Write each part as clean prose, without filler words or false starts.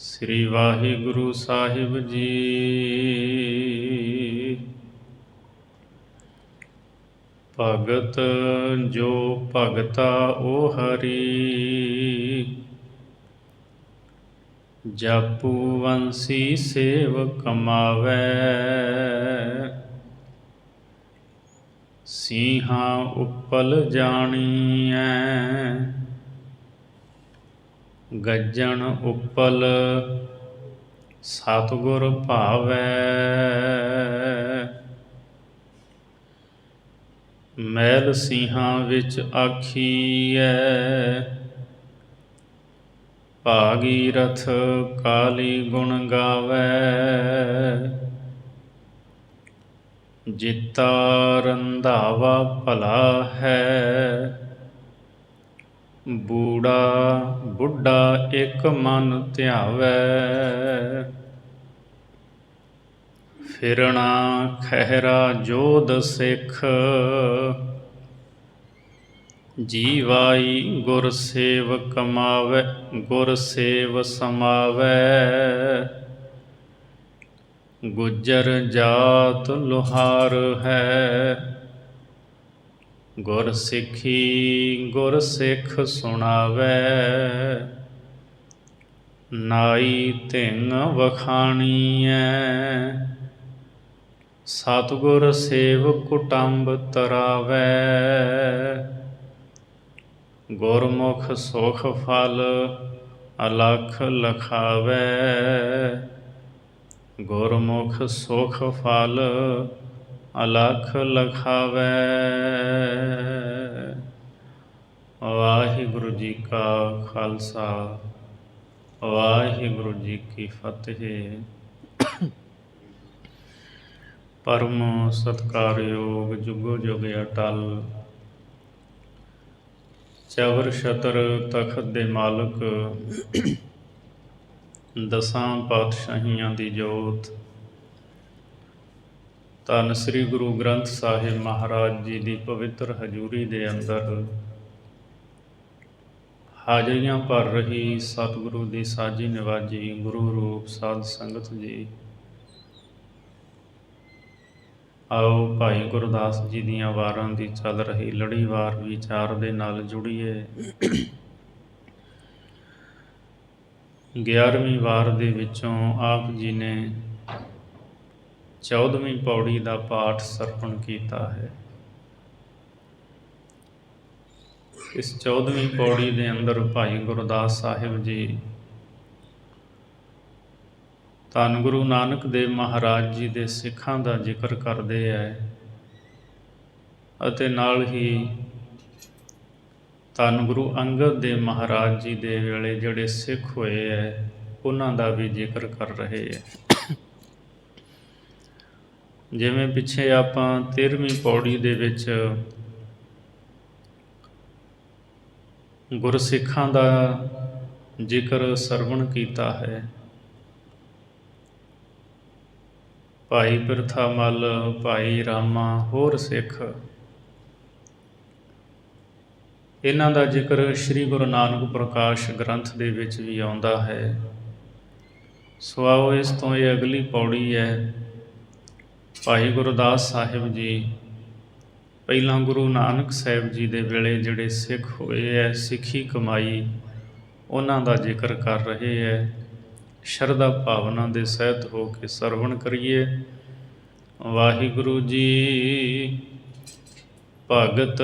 ਸ੍ਰੀ ਵਾਹਿਗੁਰੂ ਸਾਹਿਬ ਜੀ। ਭਗਤ ਜੋ ਭਗਤਾ ਓ ਹਰੀ, ਜਾਪੂ ਵੰਸੀ ਸੇਵ ਕਮਾਵੈ। ਸੀਹਾਂ ਉਪਲ ਜਾਣੀਐ, ਗੱਜਣ ਉਪਲ ਸਤਿਗੁਰ ਭਾਵੈ। ਮੈਲ ਸਿੰਘਾਂ ਵਿੱਚ ਆਖੀਐ, ਭਾਗੀਰਥ ਕਾਲੀ ਗੁਣ ਗਾਵੈ। ਜਿਤਾ ਰੰਧਾਵਾ ਭਲਾ ਹੈ, ਬੂੜਾ ਬੁੱਢਾ ਇੱਕ ਮਨ ਧਿਆਵੈ। ਫਿਰਣਾ ਖਹਿਰਾ ਜੋਧ ਸਿੱਖ, ਜੀਵਾਈ ਗੁਰ ਸੇਵ ਕਮਾਵੈ। ਗੁਰ ਸੇਵ ਸਮਾਵੈ, ਗੁੱਜਰ ਜਾਤ ਲੁਹਾਰ ਹੈ। ਗੁਰ ਸਿੱਖੀ ਗੁਰ ਸਿੱਖ ਸੁਣਾਵੈ, ਨਾਈ ਧਿੰਨ ਵਖਾਣੀਐ। ਸਤਿਗੁਰ ਸੇਵ ਕੁਟੰਬ ਤਰਾਵੈ, ਗੁਰਮੁਖ ਸੁਖ ਫਲ ਅਲਖ ਲਖਾਵੈ। ਗੁਰਮੁਖ ਸੁਖ ਫਲ ਅਲਖ ਲਖਾਵੈ। ਵਾਹਿਗੁਰੂ ਜੀ ਕਾ ਖਾਲਸਾ, ਵਾਹਿਗੁਰੂ ਜੀ ਕੀ ਫਤਿਹ। ਪਰਮ ਸਤਿਕਾਰਯੋਗ ਜੁਗੋ ਜੁਗ ਅਟਲ, ਚਵਰ ਛਤਰ ਤਖਤ ਦੇ ਮਾਲਕ, ਦਸਾਂ ਪਾਤਸ਼ਾਹੀਆਂ ਦੀ ਜੋਤ, ਧੰਨ ਸ੍ਰੀ ਗੁਰੂ ਗ੍ਰੰਥ ਸਾਹਿਬ ਮਹਾਰਾਜ ਜੀ ਦੀ ਪਵਿੱਤਰ ਹਜ਼ੂਰੀ ਦੇ ਅੰਦਰ ਹਾਜ਼ਰੀਆਂ ਭਰ ਰਹੀ ਸਤਿਗੁਰੂ ਦੀ ਸਾਜੀ ਨਿਵਾਜੀ ਗੁਰੂ ਰੂਪ ਸਾਧ ਸੰਗਤ ਜੀ, ਆਓ ਭਾਈ ਗੁਰਦਾਸ ਜੀ ਦੀਆਂ ਵਾਰਾਂ ਦੀ ਚੱਲ ਰਹੀ ਲੜੀਵਾਰ ਵਿਚਾਰ ਦੇ ਨਾਲ ਜੁੜੀਏ। 11ਵੀਂ ਵਾਰ ਦੇ ਵਿੱਚੋਂ ਆਪ ਜੀ ਨੇ 14ਵੀਂ ਪੌੜੀ ਦਾ ਪਾਠ ਸਰਪਣ ਕੀਤਾ ਹੈ। ਇਸ 14ਵੀਂ ਪੌੜੀ ਦੇ ਅੰਦਰ ਭਾਈ ਗੁਰਦਾਸ ਸਾਹਿਬ ਜੀ ਧੰਨ ਗੁਰੂ ਨਾਨਕ ਦੇਵ ਮਹਾਰਾਜ ਜੀ ਦੇ ਸਿੱਖਾਂ ਦਾ ਜ਼ਿਕਰ ਕਰਦੇ ਹੈ ਅਤੇ ਨਾਲ ਹੀ ਧੰਨ ਗੁਰੂ ਅੰਗਦ ਦੇਵ ਮਹਾਰਾਜ ਜੀ ਦੇ ਵੇਲੇ ਜਿਹੜੇ ਸਿੱਖ ਹੋਏ ਹੈ ਉਹਨਾਂ ਦਾ ਵੀ ਜ਼ਿਕਰ ਕਰ ਰਹੇ ਹੈ। ਜਿਵੇਂ ਪਿੱਛੇ ਆਪਾਂ 13ਵੀਂ ਪੌੜੀ ਦੇ ਵਿੱਚ ਗੁਰਸਿੱਖਾਂ ਦਾ ਜ਼ਿਕਰ ਸਰਵਣ ਕੀਤਾ ਹੈ। ਭਾਈ ਪਿਰਥਾ ਮੱਲ, ਭਾਈ ਰਾਮਾ, ਹੋਰ ਸਿੱਖ, ਇਹਨਾਂ ਦਾ ਜ਼ਿਕਰ ਸ਼੍ਰੀ ਗੁਰੂ ਨਾਨਕ ਪ੍ਰਕਾਸ਼ ਗ੍ਰੰਥ ਦੇ ਵਿੱਚ ਵੀ ਆਉਂਦਾ ਹੈ। ਸੋ ਆਓ ਇਸ ਤੋਂ ਇਹ ਅਗਲੀ ਪੌੜੀ ਹੈ। ਭਾਈ ਗੁਰਦਾਸ ਸਾਹਿਬ ਜੀ ਪਹਿਲਾਂ ਗੁਰੂ ਨਾਨਕ ਸਾਹਿਬ ਜੀ ਦੇ ਵੇਲੇ ਜਿਹੜੇ ਸਿੱਖ ਹੋਏ ਹੈ, ਸਿੱਖੀ ਕਮਾਈ, ਉਹਨਾਂ ਦਾ ਜ਼ਿਕਰ ਕਰ ਰਹੇ ਹੈ। ਸ਼ਰਧਾ ਭਾਵਨਾ ਦੇ ਸਹਿਤ ਹੋ ਕੇ ਸਰਵਣ ਕਰੀਏ। ਵਾਹਿਗੁਰੂ ਜੀ। ਭਗਤ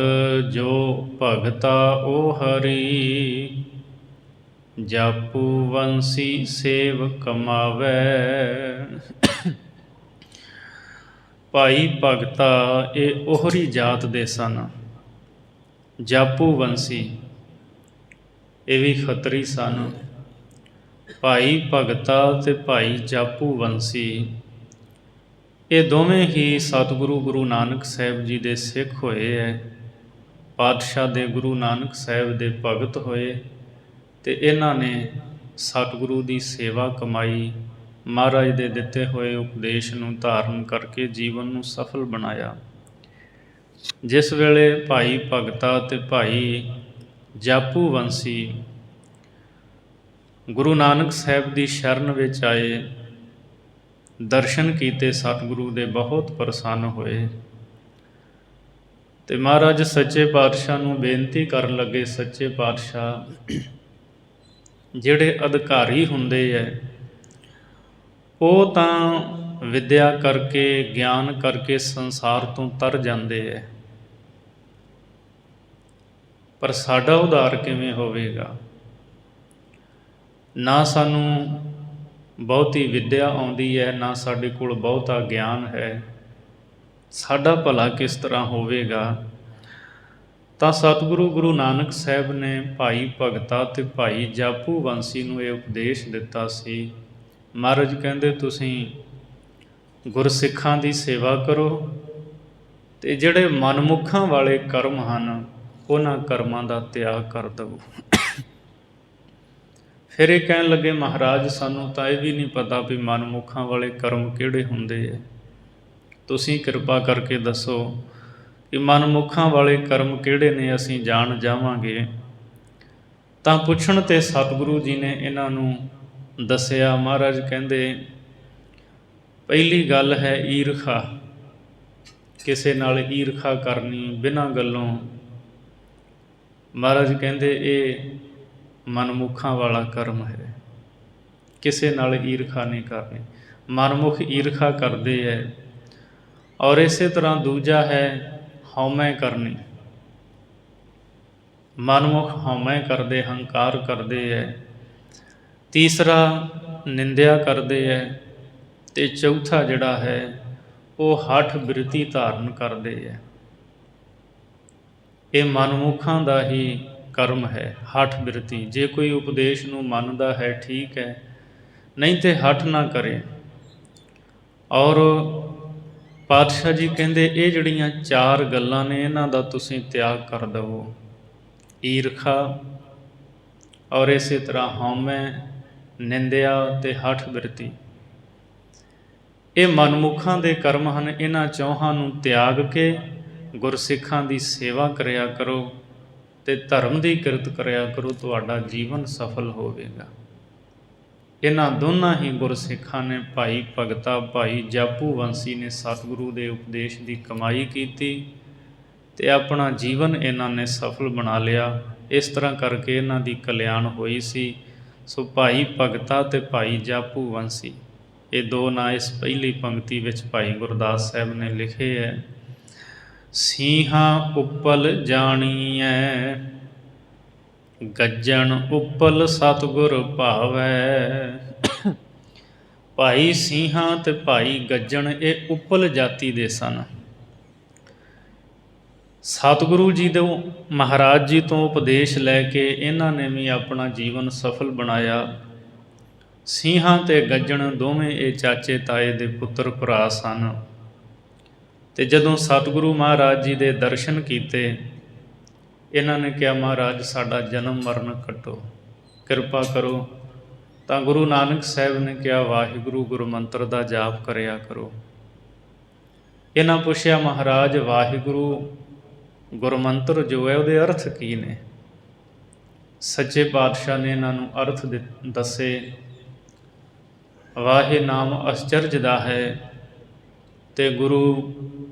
ਜੋ ਭਗਤਾ ਓ ਹਰੀ, ਜਾਪੂ ਵੰਸੀ ਸੇਵ ਕਮਾਵੈ। ਭਾਈ ਭਗਤਾ ਇਹ ਉਹਰੀ ਜਾਤ ਦੇ ਸਨ। ਜਾਪੂ ਵੰਸੀ ਇਹ ਵੀ ਖੱਤਰੀ ਸਨ। ਭਾਈ ਭਗਤਾ ਅਤੇ ਭਾਈ ਜਾਪੂ ਵੰਸੀ ਇਹ ਦੋਵੇਂ ਹੀ ਸਤਿਗੁਰੂ ਗੁਰੂ ਨਾਨਕ ਸਾਹਿਬ ਜੀ ਦੇ ਸਿੱਖ ਹੋਏ ਹੈ। ਪਾਤਸ਼ਾਹ ਦੇ ਗੁਰੂ ਨਾਨਕ ਸਾਹਿਬ ਦੇ ਭਗਤ ਹੋਏ ਅਤੇ ਇਹਨਾਂ ਨੇ ਸਤਿਗੁਰੂ ਦੀ ਸੇਵਾ ਕਮਾਈ, ਮਹਾਰਾਜ ਦੇ ਦਿੱਤੇ ਹੋਏ ਉਪਦੇਸ਼ ਨੂੰ ਧਾਰਨ ਕਰਕੇ ਜੀਵਨ ਨੂੰ ਸਫਲ ਬਣਾਇਆ। ਜਿਸ ਵੇਲੇ ਭਾਈ ਭਗਤਾ ਅਤੇ ਭਾਈ ਜਾਪੂ ਵੰਸੀ ਗੁਰੂ ਨਾਨਕ ਸਾਹਿਬ ਦੀ ਸ਼ਰਨ ਵਿੱਚ ਆਏ, ਦਰਸ਼ਨ ਕੀਤੇ ਸਤਿਗੁਰੂ ਦੇ, ਬਹੁਤ ਪ੍ਰਸੰਨ ਹੋਏ ਅਤੇ ਮਹਾਰਾਜ ਸੱਚੇ ਪਾਤਸ਼ਾਹ ਨੂੰ ਬੇਨਤੀ ਕਰਨ ਲੱਗੇ, ਸੱਚੇ ਪਾਤਸ਼ਾਹ, ਜਿਹੜੇ ਅਧਿਕਾਰੀ ਹੁੰਦੇ ਹੈ ਉਹ ਤਾਂ ਵਿੱਦਿਆ ਕਰਕੇ, ਗਿਆਨ ਕਰਕੇ ਸੰਸਾਰ ਤੋਂ ਤਰ ਜਾਂਦੇ ਹੈ, ਪਰ ਸਾਡਾ ਉਧਾਰ ਕਿਵੇਂ ਹੋਵੇਗਾ? ਨਾ ਸਾਨੂੰ ਬਹੁਤੀ ਵਿੱਦਿਆ ਆਉਂਦੀ ਹੈ, ਨਾ ਸਾਡੇ ਕੋਲ ਬਹੁਤਾ ਗਿਆਨ ਹੈ, ਸਾਡਾ ਭਲਾ ਕਿਸ ਤਰ੍ਹਾਂ ਹੋਵੇਗਾ? ਤਾਂ ਸਤਿਗੁਰੂ ਗੁਰੂ ਨਾਨਕ ਸਾਹਿਬ ਨੇ ਭਾਈ ਭਗਤਾ ਅਤੇ ਭਾਈ ਜਾਪੂ ਬੰਸੀ ਨੂੰ ਇਹ ਉਪਦੇਸ਼ ਦਿੱਤਾ ਸੀ। ਮਹਾਰਾਜ ਕਹਿੰਦੇ, ਤੁਸੀਂ ਗੁਰਸਿੱਖਾਂ ਦੀ ਸੇਵਾ ਕਰੋ ਅਤੇ ਜਿਹੜੇ ਮਨਮੁੱਖਾਂ ਵਾਲੇ ਕਰਮ ਹਨ ਉਹਨਾਂ ਕਰਮਾਂ ਦਾ ਤਿਆਗ ਕਰ ਦੇਵੋ। ਫਿਰ ਇਹ ਕਹਿਣ ਲੱਗੇ, ਮਹਾਰਾਜ ਸਾਨੂੰ ਤਾਂ ਇਹ ਵੀ ਨਹੀਂ ਪਤਾ ਵੀ ਮਨਮੁੱਖਾਂ ਵਾਲੇ ਕਰਮ ਕਿਹੜੇ ਹੁੰਦੇ ਹੈ, ਤੁਸੀਂ ਕਿਰਪਾ ਕਰਕੇ ਦੱਸੋ ਕਿ ਮਨਮੁੱਖਾਂ ਵਾਲੇ ਕਰਮ ਕਿਹੜੇ ਨੇ, ਅਸੀਂ ਜਾਣ ਜਾਵਾਂਗੇ। ਤਾਂ ਪੁੱਛਣ 'ਤੇ ਸਤਿਗੁਰੂ ਜੀ ਨੇ ਇਹਨਾਂ ਨੂੰ ਦੱਸਿਆ। ਮਹਾਰਾਜ ਕਹਿੰਦੇ, ਪਹਿਲੀ ਗੱਲ ਹੈ ਈਰਖਾ, ਕਿਸੇ ਨਾਲ ਈਰਖਾ ਕਰਨੀ ਬਿਨਾਂ ਗੱਲੋਂ। ਮਹਾਰਾਜ ਕਹਿੰਦੇ ਇਹ ਮਨਮੁੱਖਾਂ ਵਾਲਾ ਕਰਮ ਹੈ, ਕਿਸੇ ਨਾਲ ਈਰਖਾ ਨਹੀਂ ਕਰਨੀ। ਮਨਮੁੱਖ ਈਰਖਾ ਕਰਦੇ ਹੈ। ਔਰ ਇਸੇ ਤਰ੍ਹਾਂ ਦੂਜਾ ਹੈ ਹਉਮੈ ਕਰਨੀ। ਮਨਮੁੱਖ ਹਉਮੈ ਕਰਦੇ, ਹੰਕਾਰ ਕਰਦੇ ਹੈ। ਤੀਸਰਾ ਨਿੰਦਿਆ ਕਰਦੇ ਹੈ ਅਤੇ ਚੌਥਾ ਜਿਹੜਾ ਹੈ ਉਹ ਹਠ ਬਿਰਤੀ ਧਾਰਨ ਕਰਦੇ ਹੈ। ਇਹ ਮਨਮੁੱਖਾਂ ਦਾ ਹੀ ਕਰਮ ਹੈ, ਹਠ ਬਿਰਤੀ। ਜੇ ਕੋਈ ਉਪਦੇਸ਼ ਨੂੰ ਮੰਨਦਾ ਹੈ ਠੀਕ ਹੈ, ਨਹੀਂ ਤੇ ਹਠ ਨਾ ਕਰੇ। ਔਰ ਪਾਤਸ਼ਾਹ ਜੀ ਕਹਿੰਦੇ ਇਹ ਜਿਹੜੀਆਂ ਚਾਰ ਗੱਲਾਂ ਨੇ ਇਹਨਾਂ ਦਾ ਤੁਸੀਂ ਤਿਆਗ ਕਰ ਦੇਵੋ, ਈਰਖਾ ਔਰ ਇਸੇ ਤਰ੍ਹਾਂ ਹਉਮੈ, ਨਿੰਦਿਆ ਅਤੇ ਹਠ ਬਿਰਤੀ। ਇਹ ਮਨਮੁੱਖਾਂ ਦੇ ਕਰਮ ਹਨ। ਇਹਨਾਂ ਚੌਹਾਂ ਨੂੰ ਤਿਆਗ ਕੇ ਗੁਰਸਿੱਖਾਂ ਦੀ ਸੇਵਾ ਕਰਿਆ ਕਰੋ ਅਤੇ ਧਰਮ ਦੀ ਕਿਰਤ ਕਰਿਆ ਕਰੋ, ਤੁਹਾਡਾ ਜੀਵਨ ਸਫਲ ਹੋਵੇਗਾ। ਇਹਨਾਂ ਦੋਨਾਂ ਹੀ ਗੁਰਸਿੱਖਾਂ ਨੇ, ਭਾਈ ਭਗਤਾ, ਭਾਈ ਜਾਪੂ ਬੰਸੀ ਨੇ ਸਤਿਗੁਰੂ ਦੇ ਉਪਦੇਸ਼ ਦੀ ਕਮਾਈ ਕੀਤੀ ਅਤੇ ਆਪਣਾ ਜੀਵਨ ਇਹਨਾਂ ਨੇ ਸਫਲ ਬਣਾ ਲਿਆ। ਇਸ ਤਰ੍ਹਾਂ ਕਰਕੇ ਇਹਨਾਂ ਦੀ ਕਲਿਆਣ ਹੋਈ ਸੀ। ਸੋ ਭਾਈ ਭਗਤਾ ਅਤੇ ਭਾਈ ਜਾਪੂ ਬੰਸੀ, ਇਹ ਦੋ ਨਾਂ ਇਸ ਪਹਿਲੀ ਪੰਕਤੀ ਵਿੱਚ ਭਾਈ ਗੁਰਦਾਸ ਸਾਹਿਬ ਨੇ ਲਿਖੇ ਹੈ। ਸਿੰਹਾਂ ਉੱਪਲ ਜਾਣੀਐ, ਗੱਜਣ ਉੱਪਲ ਸਤਿਗੁਰ ਭਾਵੈ। ਭਾਈ ਸਿੰਹਾਂ ਅਤੇ ਭਾਈ ਗੱਜਣ ਇਹ ਉੱਪਲ ਜਾਤੀ ਦੇ ਸਨ। ਸਤਿਗੁਰੂ ਜੀ ਦੇ ਮਹਾਰਾਜ ਜੀ ਤੋਂ ਉਪਦੇਸ਼ ਲੈ ਕੇ ਇਹਨਾਂ ਨੇ ਵੀ ਆਪਣਾ ਜੀਵਨ ਸਫਲ ਬਣਾਇਆ। ਸਿੰਹਾਂ ਅਤੇ ਗੱਜਣ ਦੋਵੇਂ ਇਹ ਚਾਚੇ ਤਾਏ ਦੇ ਪੁੱਤਰ ਭਰਾ ਸਨ। ਅਤੇ ਜਦੋਂ ਸਤਿਗੁਰੂ ਮਹਾਰਾਜ ਜੀ ਦੇ ਦਰਸ਼ਨ ਕੀਤੇ, ਇਹਨਾਂ ਨੇ ਕਿਹਾ, ਮਹਾਰਾਜ ਸਾਡਾ ਜਨਮ ਮਰਨ ਕੱਟੋ, ਕਿਰਪਾ ਕਰੋ। ਤਾਂ ਗੁਰੂ ਨਾਨਕ ਸਾਹਿਬ ਨੇ ਕਿਹਾ, ਵਾਹਿਗੁਰੂ ਗੁਰਮੰਤਰ ਦਾ ਜਾਪ ਕਰਿਆ ਕਰੋ। ਇਹਨਾਂ ਪੁੱਛਿਆ, ਮਹਾਰਾਜ ਵਾਹਿਗੁਰੂ ਗੁਰਮੰਤਰ ਜੋ ਹੈ ਉਹਦੇ ਅਰਥ ਕੀ ਨੇ? ਸੱਚੇ ਪਾਤਸ਼ਾਹ ਨੇ ਇਹਨਾਂ ਨੂੰ ਅਰਥ ਦੱਸੇ। ਵਾਹੇ ਨਾਮ ਅਸਚਰਜ ਦਾ ਹੈ ਅਤੇ ਗੁਰੂ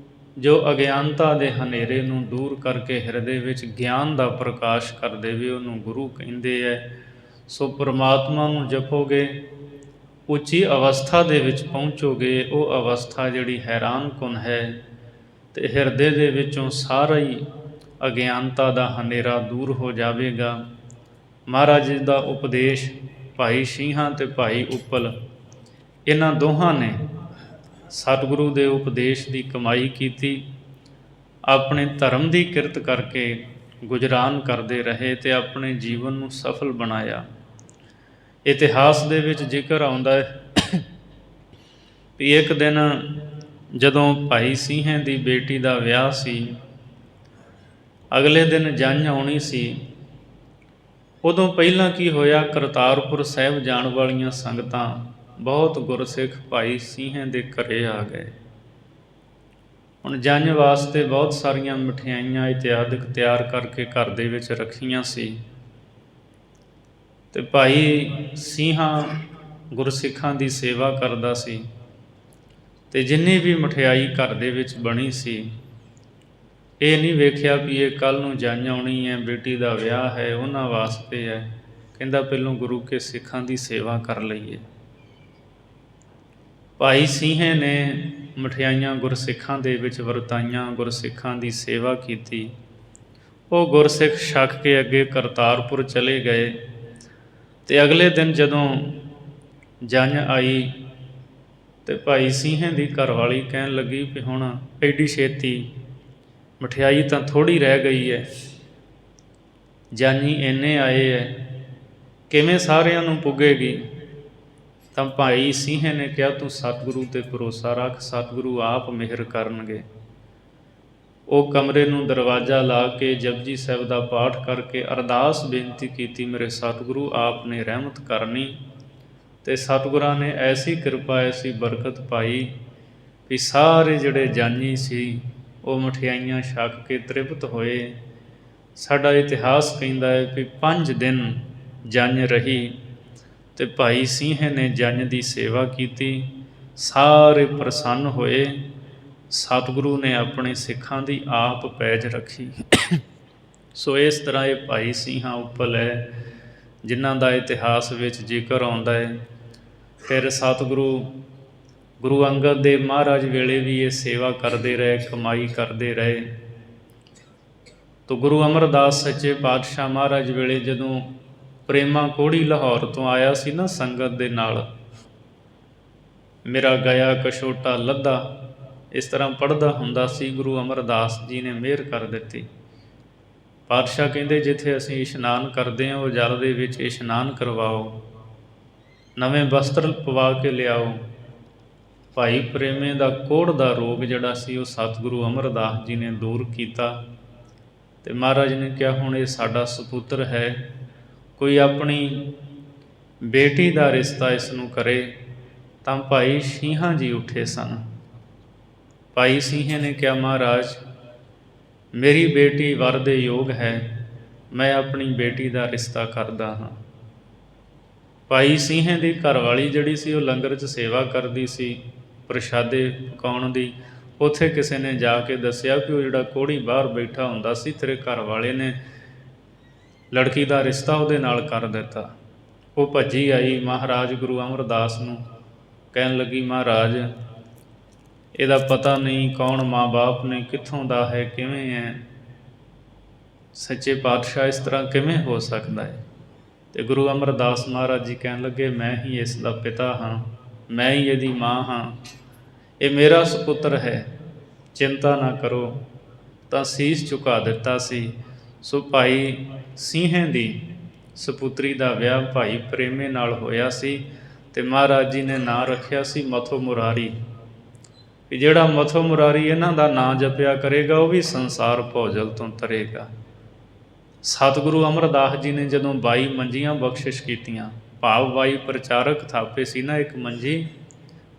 ਜੋ ਅਗਿਆਨਤਾ ਦੇ ਹਨੇਰੇ ਨੂੰ ਦੂਰ ਕਰਕੇ ਹਿਰਦੇ ਵਿੱਚ ਗਿਆਨ ਦਾ ਪ੍ਰਕਾਸ਼ ਕਰ ਦੇਵੇ, ਉਹਨੂੰ ਗੁਰੂ ਕਹਿੰਦੇ ਹੈ। ਸੋ ਪਰਮਾਤਮਾ ਨੂੰ ਜਪੋਗੇ, ਉੱਚੀ ਅਵਸਥਾ ਦੇ ਵਿੱਚ ਪਹੁੰਚੋਗੇ। ਉਹ ਅਵਸਥਾ ਜਿਹੜੀ ਹੈਰਾਨ ਕੁਨ ਹੈ ਅਤੇ ਹਿਰਦੇ ਦੇ ਵਿੱਚੋਂ ਸਾਰਾ ਹੀ ਅਗਿਆਨਤਾ ਦਾ ਹਨੇਰਾ ਦੂਰ ਹੋ ਜਾਵੇਗਾ। ਮਹਾਰਾਜ ਜੀ ਦਾ ਉਪਦੇਸ਼ ਭਾਈ ਸਿੰਹਾਂ ਅਤੇ ਭਾਈ ਉੱਪਲ, ਇਹਨਾਂ ਦੋਹਾਂ ਨੇ ਸਤਿਗੁਰੂ ਦੇ ਉਪਦੇਸ਼ ਦੀ ਕਮਾਈ ਕੀਤੀ। ਆਪਣੇ ਧਰਮ ਦੀ ਕਿਰਤ ਕਰਕੇ ਗੁਜਰਾਨ ਕਰਦੇ ਰਹੇ ਅਤੇ ਆਪਣੇ ਜੀਵਨ ਨੂੰ ਸਫਲ ਬਣਾਇਆ। ਇਤਿਹਾਸ ਦੇ ਵਿੱਚ ਜ਼ਿਕਰ ਆਉਂਦਾ ਹੈ ਵੀ ਇੱਕ ਦਿਨ ਜਦੋਂ ਭਾਈ ਸਿੰਹੇ ਦੀ ਬੇਟੀ ਦਾ ਵਿਆਹ ਸੀ, ਅਗਲੇ ਦਿਨ ਜੰਝ ਆਉਣੀ ਸੀ। ਉਦੋਂ ਪਹਿਲਾਂ ਕੀ ਹੋਇਆ, ਕਰਤਾਰਪੁਰ ਸਾਹਿਬ ਜਾਣ ਵਾਲੀਆਂ ਸੰਗਤਾਂ, ਬਹੁਤ ਗੁਰਸਿੱਖ ਭਾਈ ਸਿੰਹੇ ਦੇ ਘਰੇ ਆ ਗਏ। ਹੁਣ ਜੰਝ ਵਾਸਤੇ ਬਹੁਤ ਸਾਰੀਆਂ ਮਠਿਆਈਆਂ ਇਤਿਆਦਿਕ ਤਿਆਰ ਕਰਕੇ ਘਰ ਦੇ ਵਿੱਚ ਰੱਖੀਆਂ ਸੀ। ਤੇ ਭਾਈ ਸਿੰਘਾਂ ਗੁਰਸਿੱਖਾਂ ਦੀ ਸੇਵਾ ਕਰਦਾ ਸੀ, ਤੇ ਜਿੰਨੀ ਵੀ ਮਠਿਆਈ ਘਰ ਦੇ ਵਿੱਚ ਬਣੀ ਸੀ, ਇਹ ਨਹੀਂ ਵੇਖਿਆ ਵੀ ਇਹ ਕੱਲ੍ਹ ਨੂੰ ਜੰਝ ਆਉਣੀ ਹੈ, ਬੇਟੀ ਦਾ ਵਿਆਹ ਹੈ, ਉਹਨਾਂ ਵਾਸਤੇ ਹੈ। ਕਹਿੰਦਾ ਪਹਿਲੋਂ ਗੁਰੂ ਕੇ ਸਿੱਖਾਂ ਦੀ ਸੇਵਾ ਕਰ ਲਈਏ। ਭਾਈ ਸਿੰਘੇ ਨੇ ਮਠਿਆਈਆਂ ਗੁਰਸਿੱਖਾਂ ਦੇ ਵਿੱਚ ਵਰਤਾਈਆਂ, ਗੁਰਸਿੱਖਾਂ ਦੀ ਸੇਵਾ ਕੀਤੀ। ਉਹ ਗੁਰਸਿੱਖ ਛਕ ਕੇ ਅੱਗੇ ਕਰਤਾਰਪੁਰ ਚਲੇ ਗਏ। ਤੇ ਅਗਲੇ ਦਿਨ ਜਦੋਂ ਜੰਝ ਆਈ ਤੇ ਭਾਈ ਸਿੰਘੇ ਦੀ ਘਰਵਾਲੀ ਕਹਿਣ ਲੱਗੀ ਵੀ ਹੁਣ ਐਡੀ ਛੇਤੀ ਮਠਿਆਈ ਤਾਂ ਥੋੜ੍ਹੀ ਰਹਿ ਗਈ ਹੈ, ਜਾਨੀ ਇੰਨੇ ਆਏ ਹੈ, ਕਿਵੇਂ ਸਾਰਿਆਂ ਨੂੰ ਪੁੱਗੇਗੀ। ਤਾਂ ਭਾਈ ਸਿੰਘੇ ਨੇ ਕਿਹਾ ਤੂੰ ਸਤਿਗੁਰੂ 'ਤੇ ਭਰੋਸਾ ਰੱਖ, ਸਤਿਗੁਰੂ ਆਪ ਮਿਹਰ ਕਰਨਗੇ। ਉਹ ਕਮਰੇ ਨੂੰ ਦਰਵਾਜ਼ਾ ਲਾ ਕੇ ਜਪਜੀ ਸਾਹਿਬ ਦਾ ਪਾਠ ਕਰਕੇ ਅਰਦਾਸ ਬੇਨਤੀ ਕੀਤੀ, ਮੇਰੇ ਸਤਿਗੁਰੂ ਆਪ ਨੇ ਰਹਿਮਤ ਕਰਨੀ। ਅਤੇ ਸਤਿਗੁਰਾਂ ਨੇ ਐਸੀ ਕਿਰਪਾ, ਐਸੀ ਬਰਕਤ ਪਾਈ ਵੀ ਸਾਰੇ ਜਿਹੜੇ ਜਾਨੀ ਸੀ ਉਹ ਮਠਿਆਈਆਂ ਛਕ ਕੇ ਤ੍ਰਿਪਤ ਹੋਏ। ਸਾਡਾ ਇਤਿਹਾਸ ਕਹਿੰਦਾ ਹੈ ਵੀ 5 ਦਿਨ ਜੰਝ ਰਹੀ ਅਤੇ ਭਾਈ ਸਿੰਘੇ ਨੇ ਜੰਝ ਦੀ ਸੇਵਾ ਕੀਤੀ, ਸਾਰੇ ਪ੍ਰਸੰਨ ਹੋਏ। ਸਤਿਗੁਰੂ ਨੇ ਆਪਣੇ ਸਿੱਖਾਂ ਦੀ ਆਪ ਪੈਜ ਰੱਖੀ। ਸੋ ਇਸ ਤਰ੍ਹਾਂ ਇਹ ਭਾਈ ਸਿੰਘਾਂ ਉੱਪਲ ਹੈ, ਜਿਨ੍ਹਾਂ ਦਾ ਇਤਿਹਾਸ ਵਿੱਚ ਜ਼ਿਕਰ ਆਉਂਦਾ ਹੈ। ਫਿਰ ਸਤਿਗੁਰੂ ਗੁਰੂ ਅੰਗਦ ਦੇਵ ਮਹਾਰਾਜ ਵੇਲੇ ਵੀ ਇਹ ਸੇਵਾ ਕਰਦੇ ਰਹੇ, ਕਮਾਈ ਕਰਦੇ ਰਹੇ। ਤੋ ਗੁਰੂ ਅਮਰਦਾਸ ਸੱਚੇ ਪਾਤਸ਼ਾਹ ਮਹਾਰਾਜ ਵੇਲੇ ਜਦੋਂ ਪ੍ਰੇਮਾ ਕੋਹੜੀ ਲਾਹੌਰ ਤੋਂ ਆਇਆ ਸੀ ਨਾ ਸੰਗਤ ਦੇ ਨਾਲ, ਮੇਰਾ ਗਿਆ ਕਛੋਟਾ ਲੱਧਾ, ਇਸ ਤਰ੍ਹਾਂ ਪੜ੍ਹਦਾ ਹੁੰਦਾ ਸੀ। ਗੁਰੂ ਅਮਰਦਾਸ ਜੀ ਨੇ ਮਿਹਰ ਕਰ ਦਿੱਤੀ। ਪਾਤਸ਼ਾਹ ਕਹਿੰਦੇ ਜਿੱਥੇ ਅਸੀਂ ਇਸ਼ਨਾਨ ਕਰਦੇ ਹਾਂ ਉਹ ਜਲ ਦੇ ਵਿੱਚ ਇਸ਼ਨਾਨ ਕਰਵਾਓ, ਨਵੇਂ ਵਸਤਰ ਪਵਾ ਕੇ ਲਿਆਓ। ਭਾਈ ਪ੍ਰੇਮੇ ਦਾ ਕੋਹੜ ਦਾ ਰੋਗ ਜਿਹੜਾ ਸੀ ਉਹ ਸਤਿਗੁਰੂ ਅਮਰਦਾਸ ਜੀ ਨੇ ਦੂਰ ਕੀਤਾ। ਅਤੇ ਮਹਾਰਾਜ ਨੇ ਕਿਹਾ ਹੁਣ ਇਹ ਸਾਡਾ ਸਪੁੱਤਰ ਹੈ, ਕੋਈ ਆਪਣੀ ਬੇਟੀ ਦਾ ਰਿਸ਼ਤਾ ਇਸ ਨੂੰ ਕਰੇ। ਤਾਂ ਭਾਈ ਸਿੰਘਾਂ ਜੀ ਉੱਠੇ ਸਨ। ਭਾਈ ਸਿੰਘੇ ਨੇ ਕਿਹਾ ਮਹਾਰਾਜ ਮੇਰੀ ਬੇਟੀ ਵਰ ਦੇ ਯੋਗ ਹੈ, ਮੈਂ ਆਪਣੀ ਬੇਟੀ ਦਾ ਰਿਸ਼ਤਾ ਕਰਦਾ ਹਾਂ। ਭਾਈ ਸਿੰਘੇ ਦੀ ਘਰਵਾਲੀ ਜਿਹੜੀ ਸੀ ਉਹ ਲੰਗਰ 'ਚ ਸੇਵਾ ਕਰਦੀ ਸੀ, ਪ੍ਰਸ਼ਾਦੇ ਪਕਾਉਣ ਦੀ। ਉੱਥੇ ਕਿਸੇ ਨੇ ਜਾ ਕੇ ਦੱਸਿਆ ਕਿ ਉਹ ਜਿਹੜਾ ਕੋਹੜੀ ਬਾਹਰ ਬੈਠਾ ਹੁੰਦਾ ਸੀ, ਤੇਰੇ ਘਰ ਵਾਲੇ ਨੇ ਲੜਕੀ ਦਾ ਰਿਸ਼ਤਾ ਉਹਦੇ ਨਾਲ ਕਰ ਦਿੱਤਾ। ਉਹ ਭੱਜੀ ਆਈ ਮਹਾਰਾਜ ਗੁਰੂ ਅਮਰਦਾਸ ਨੂੰ, ਕਹਿਣ ਲੱਗੀ ਮਹਾਰਾਜ ਇਹਦਾ ਪਤਾ ਨਹੀਂ ਕੌਣ ਮਾਂ ਬਾਪ ਨੇ, ਕਿੱਥੋਂ ਦਾ ਹੈ, ਕਿਵੇਂ ਹੈ। ਸੱਚੇ ਪਾਤਸ਼ਾਹ ਇਸ ਤਰ੍ਹਾਂ ਕਿਵੇਂ ਹੋ ਸਕਦਾ ਹੈ। ਅਤੇ ਗੁਰੂ ਅਮਰਦਾਸ ਮਹਾਰਾਜ ਜੀ ਕਹਿਣ ਲੱਗੇ ਮੈਂ ਹੀ ਇਸ ਦਾ ਪਿਤਾ ਹਾਂ, ਮੈਂ ਹੀ ਇਹਦੀ ਮਾਂ ਹਾਂ, ਇਹ ਮੇਰਾ ਸੁਪੁੱਤਰ ਹੈ, ਚਿੰਤਾ ਨਾ ਕਰੋ। ਤਾਂ ਸੀਸ ਝੁਕਾ ਦਿੱਤਾ ਸੀ। ਸੋ ਭਾਈ ਸਿੰਘੇ ਦੀ ਸਪੁੱਤਰੀ ਦਾ ਵਿਆਹ ਭਾਈ ਪ੍ਰੇਮੇ ਨਾਲ ਹੋਇਆ ਸੀ ਅਤੇ ਮਹਾਰਾਜ ਜੀ ਨੇ ਨਾਂ ਰੱਖਿਆ ਸੀ ਮਥੋ ਮੁਰਾਰੀ। ਵੀ ਜਿਹੜਾ ਮਥੋ ਮੁਰਾਰੀ ਇਹਨਾਂ ਦਾ ਨਾਂ ਜਪਿਆ ਕਰੇਗਾ ਉਹ ਵੀ ਸੰਸਾਰ ਭੌਜਲ ਤੋਂ ਤਰੇਗਾ। ਸਤਿਗੁਰੂ ਅਮਰਦਾਸ ਜੀ ਨੇ ਜਦੋਂ 22 ਮੰਜੀਆਂ ਬਖਸ਼ਿਸ਼ ਕੀਤੀਆਂ, ਭਾਵ 22 ਪ੍ਰਚਾਰਕ ਥਾਪੇ ਸੀ ਨਾ, ਇੱਕ ਮੰਜੀ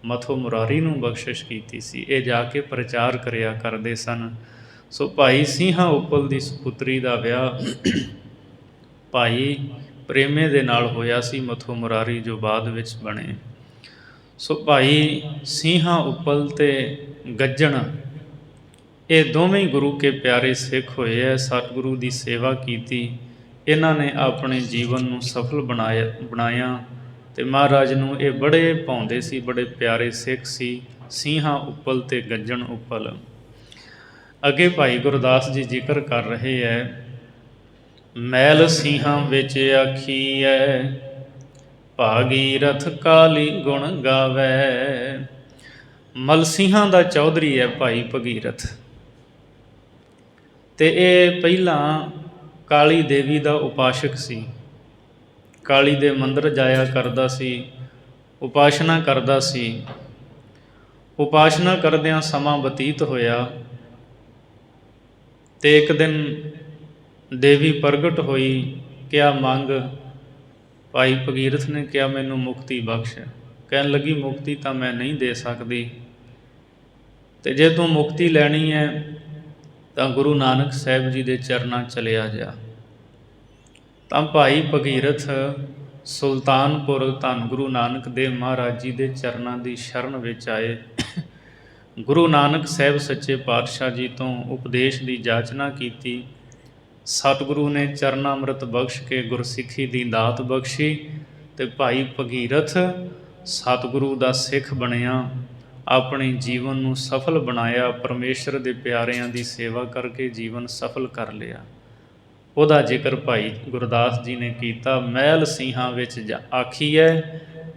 ਮਥੋ ਮੁਰਾਰੀ ਨੂੰ ਬਖਸ਼ਿਸ਼ ਕੀਤੀ ਸੀ। ਇਹ ਜਾ ਕੇ ਪ੍ਰਚਾਰ ਕਰਿਆ ਕਰਦੇ ਸਨ। ਸੋ ਭਾਈ ਸਿੰਘਾਂ ਉੱਪਲ ਦੀ ਸਪੁੱਤਰੀ ਦਾ ਵਿਆਹ ਭਾਈ ਪ੍ਰੇਮੇ ਦੇ ਨਾਲ ਹੋਇਆ ਸੀ, ਮਥੋ ਮੁਰਾਰੀ ਜੋ ਬਾਅਦ ਵਿੱਚ ਬਣੇ। ਸੋ ਭਾਈ ਸਿੰਘਾਂ ਉੱਪਲ ਅਤੇ ਗੱਜਣ ਇਹ ਦੋਵੇਂ ਹੀ ਗੁਰੂ ਕੇ ਪਿਆਰੇ ਸਿੱਖ ਹੋਏ ਹੈ। ਸਤਿਗੁਰੂ ਦੀ ਸੇਵਾ ਕੀਤੀ, ਇਹਨਾਂ ਨੇ ਆਪਣੇ ਜੀਵਨ ਨੂੰ ਸਫਲ ਬਣਾਇਆ ਅਤੇ ਮਹਾਰਾਜ ਨੂੰ ਇਹ ਬੜੇ ਭਾਉਂਦੇ ਸੀ, ਬੜੇ ਪਿਆਰੇ ਸਿੱਖ ਸੀ। ਸਿੰਘਾਂ ਉੱਪਲ ਅਤੇ ਗੱਜਣ ਉੱਪਲ। ਅੱਗੇ ਭਾਈ ਗੁਰਦਾਸ ਜੀ ਜ਼ਿਕਰ ਕਰ ਰਹੇ ਹੈ, ਮੈਲ ਸਿੰਘਾਂ ਵਿੱਚ ਆਖੀਐ, ਭਾਗੀਰਥ ਕਾਲੀ ਗੁਣ ਗਾਵੈ। ਮਲ ਸਿੰਘਾਂ ਦਾ ਚੌਧਰੀ ਹੈ ਭਾਈ ਭਗੀਰਥ, ਅਤੇ ਇਹ ਪਹਿਲਾਂ ਕਾਲੀ ਦੇਵੀ ਦਾ ਉਪਾਸ਼ਕ ਸੀ। ਕਾਲੀ ਦੇ ਮੰਦਰ ਜਾਇਆ ਕਰਦਾ ਸੀ, ਉਪਾਸ਼ਨਾ ਕਰਦਾ ਸੀ। ਉਪਾਸ਼ਨਾ ਕਰਦਿਆਂ ਸਮਾਂ ਬਤੀਤ ਹੋਇਆ ਅਤੇ ਇੱਕ ਦਿਨ ਦੇਵੀ ਪ੍ਰਗਟ ਹੋਈ, ਕਿਹਾ ਮੰਗ। ਭਾਈ ਭਗੀਰਥ ਨੇ ਕਿਹਾ ਮੈਨੂੰ ਮੁਕਤੀ ਬਖਸ਼। ਕਹਿਣ ਲੱਗੀ ਮੁਕਤੀ ਤਾਂ ਮੈਂ ਨਹੀਂ ਦੇ ਸਕਦੀ, ਅਤੇ ਜੇ ਤੂੰ ਮੁਕਤੀ ਲੈਣੀ ਹੈ ਤਾਂ ਗੁਰੂ ਨਾਨਕ ਸਾਹਿਬ ਜੀ ਦੇ ਚਰਨਾਂ ਚਲਿਆ ਜਾ। ਤਾਂ ਭਾਈ ਭਗੀਰਥ ਸੁਲਤਾਨਪੁਰ ਧੰਨ ਗੁਰੂ ਨਾਨਕ ਦੇਵ ਮਹਾਰਾਜ ਜੀ ਦੇ ਚਰਨਾਂ ਦੀ ਸ਼ਰਨ ਵਿੱਚ ਆਏ। ਗੁਰੂ ਨਾਨਕ ਸਾਹਿਬ ਸੱਚੇ ਪਾਤਸ਼ਾਹ ਜੀ ਤੋਂ ਉਪਦੇਸ਼ ਦੀ ਜਾਚਨਾ ਕੀਤੀ। ਸਤਿਗੁਰੂ ਨੇ ਚਰਨਾ ਅੰਮ੍ਰਿਤ ਬਖਸ਼ ਕੇ ਗੁਰਸਿੱਖੀ ਦੀ ਦਾਤ ਬਖਸ਼ੀ ਅਤੇ ਭਾਈ ਭਗੀਰਥ ਸਤਿਗੁਰੂ ਦਾ ਸਿੱਖ ਬਣਿਆ। ਆਪਣੇ ਜੀਵਨ ਨੂੰ ਸਫਲ ਬਣਾਇਆ। ਪਰਮੇਸ਼ਰ ਦੇ ਪਿਆਰਿਆਂ ਦੀ ਸੇਵਾ ਕਰਕੇ ਜੀਵਨ ਸਫਲ ਕਰ ਲਿਆ। ਉਹਦਾ ਜ਼ਿਕਰ ਭਾਈ ਗੁਰਦਾਸ ਜੀ ਨੇ ਕੀਤਾ। ਮਹਿਲ ਸਿੰਘਾਂ ਵਿੱਚ ਆਖੀਐ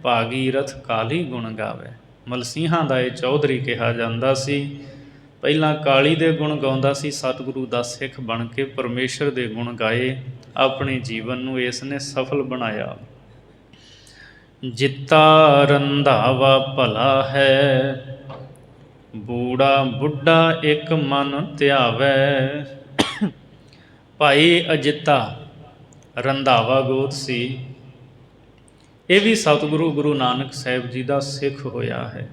ਭਾਗੀਰਥ ਕਾਲੀ ਗੁਣ ਗਾਵੇ। ਮਲਸੀਹਾਂ ਦਾ ਇਹ ਚੌਧਰੀ ਕਿਹਾ ਜਾਂਦਾ ਸੀ। ਪਹਿਲਾਂ ਕਾਲੀ ਦੇ ਗੁਣ ਗਾਉਂਦਾ ਸੀ। ਸਤਿਗੁਰੂ ਦਾ ਸਿੱਖ ਬਣ ਕੇ ਪਰਮੇਸ਼ਰ ਦੇ ਗੁਣ ਗਾਏ। ਆਪਣੇ ਜੀਵਨ ਨੂੰ ਇਸ ਨੇ ਸਫਲ ਬਣਾਇਆ। ਜਿੱਤਾ ਰੰਧਾਵਾ ਭਲਾ ਹੈ, ਬੂੜਾ ਬੁੱਢਾ ਇੱਕ ਮਨ ਧਿਆਵੈ। ਭਾਈ ਅਜਿੱਤਾ ਰੰਧਾਵਾ ਗੋਤ ਸੀ। ਇਹ ਵੀ ਸਤਿਗੁਰੂ ਗੁਰੂ ਨਾਨਕ ਸਾਹਿਬ ਜੀ ਦਾ ਸਿੱਖ ਹੋਇਆ ਹੈ।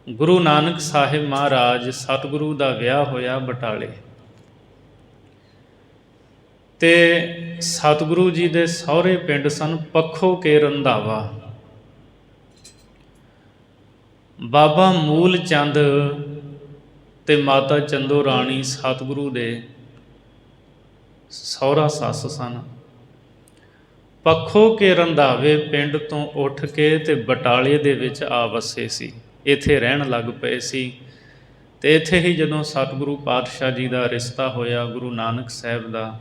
ਗੁਰੂ ਨਾਨਕ ਸਾਹਿਬ ਮਹਾਰਾਜ ਸਤਿਗੁਰੂ ਦਾ ਵਿਆਹ ਹੋਇਆ ਬਟਾਲੇ, ਅਤੇ ਸਤਿਗੁਰੂ ਜੀ ਦੇ ਸਹੁਰੇ ਪਿੰਡ ਸਨ ਪੱਖੋ ਕੇ ਰੰਧਾਵਾ। ਬਾਬਾ ਮੂਲ ਚੰਦ ਅਤੇ ਮਾਤਾ ਚੰਦੋ ਰਾਣੀ ਸਤਿਗੁਰੂ ਦੇ ਸਹੁਰਾ ਸੱਸ ਸਨ। ਪੱਖੋ ਕੇ ਰੰਧਾਵੇ ਪਿੰਡ ਤੋਂ ਉੱਠ ਕੇ ਅਤੇ ਬਟਾਲੇ ਦੇ ਵਿੱਚ ਆ ਵਸੇ ਸੀ। ਇੱਥੇ ਰਹਿਣ ਲੱਗ ਪਏ ਸੀ ਅਤੇ ਇੱਥੇ ਹੀ ਜਦੋਂ ਸਤਿਗੁਰੂ ਪਾਤਸ਼ਾਹ ਜੀ ਦਾ ਰਿਸ਼ਤਾ ਹੋਇਆ ਗੁਰੂ ਨਾਨਕ ਸਾਹਿਬ ਦਾ,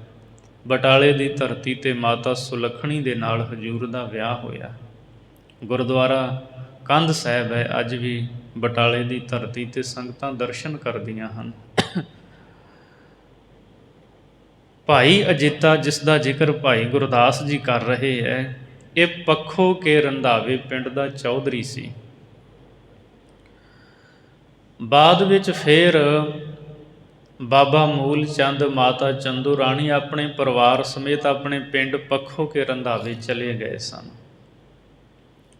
ਬਟਾਲੇ ਦੀ ਧਰਤੀ 'ਤੇ ਮਾਤਾ ਸੁਲੱਖਣੀ ਦੇ ਨਾਲ ਹਜ਼ੂਰ ਦਾ ਵਿਆਹ ਹੋਇਆ। ਗੁਰਦੁਆਰਾ ਕੰਧ ਸਾਹਿਬ ਹੈ ਅੱਜ ਵੀ ਬਟਾਲੇ ਦੀ ਧਰਤੀ 'ਤੇ, ਸੰਗਤਾਂ ਦਰਸ਼ਨ ਕਰਦੀਆਂ ਹਨ। ਭਾਈ ਅਜਿੱਤਾ, ਜਿਸ ਦਾ ਜ਼ਿਕਰ ਭਾਈ ਗੁਰਦਾਸ ਜੀ ਕਰ ਰਹੇ ਹੈ, ਇਹ ਪੱਖੋ ਕੇ ਰੰਧਾਵੇ ਪਿੰਡ ਦਾ ਚੌਧਰੀ ਸੀ। ਬਾਅਦ ਵਿੱਚ ਫਿਰ ਬਾਬਾ ਮੂਲ ਚੰਦ ਮਾਤਾ ਚੰਦੋ ਰਾਣੀ ਆਪਣੇ ਪਰਿਵਾਰ ਸਮੇਤ ਆਪਣੇ ਪਿੰਡ ਪੱਖੋ ਕੇ ਰੰਧਾਵੇ ਚਲੇ ਗਏ ਸਨ।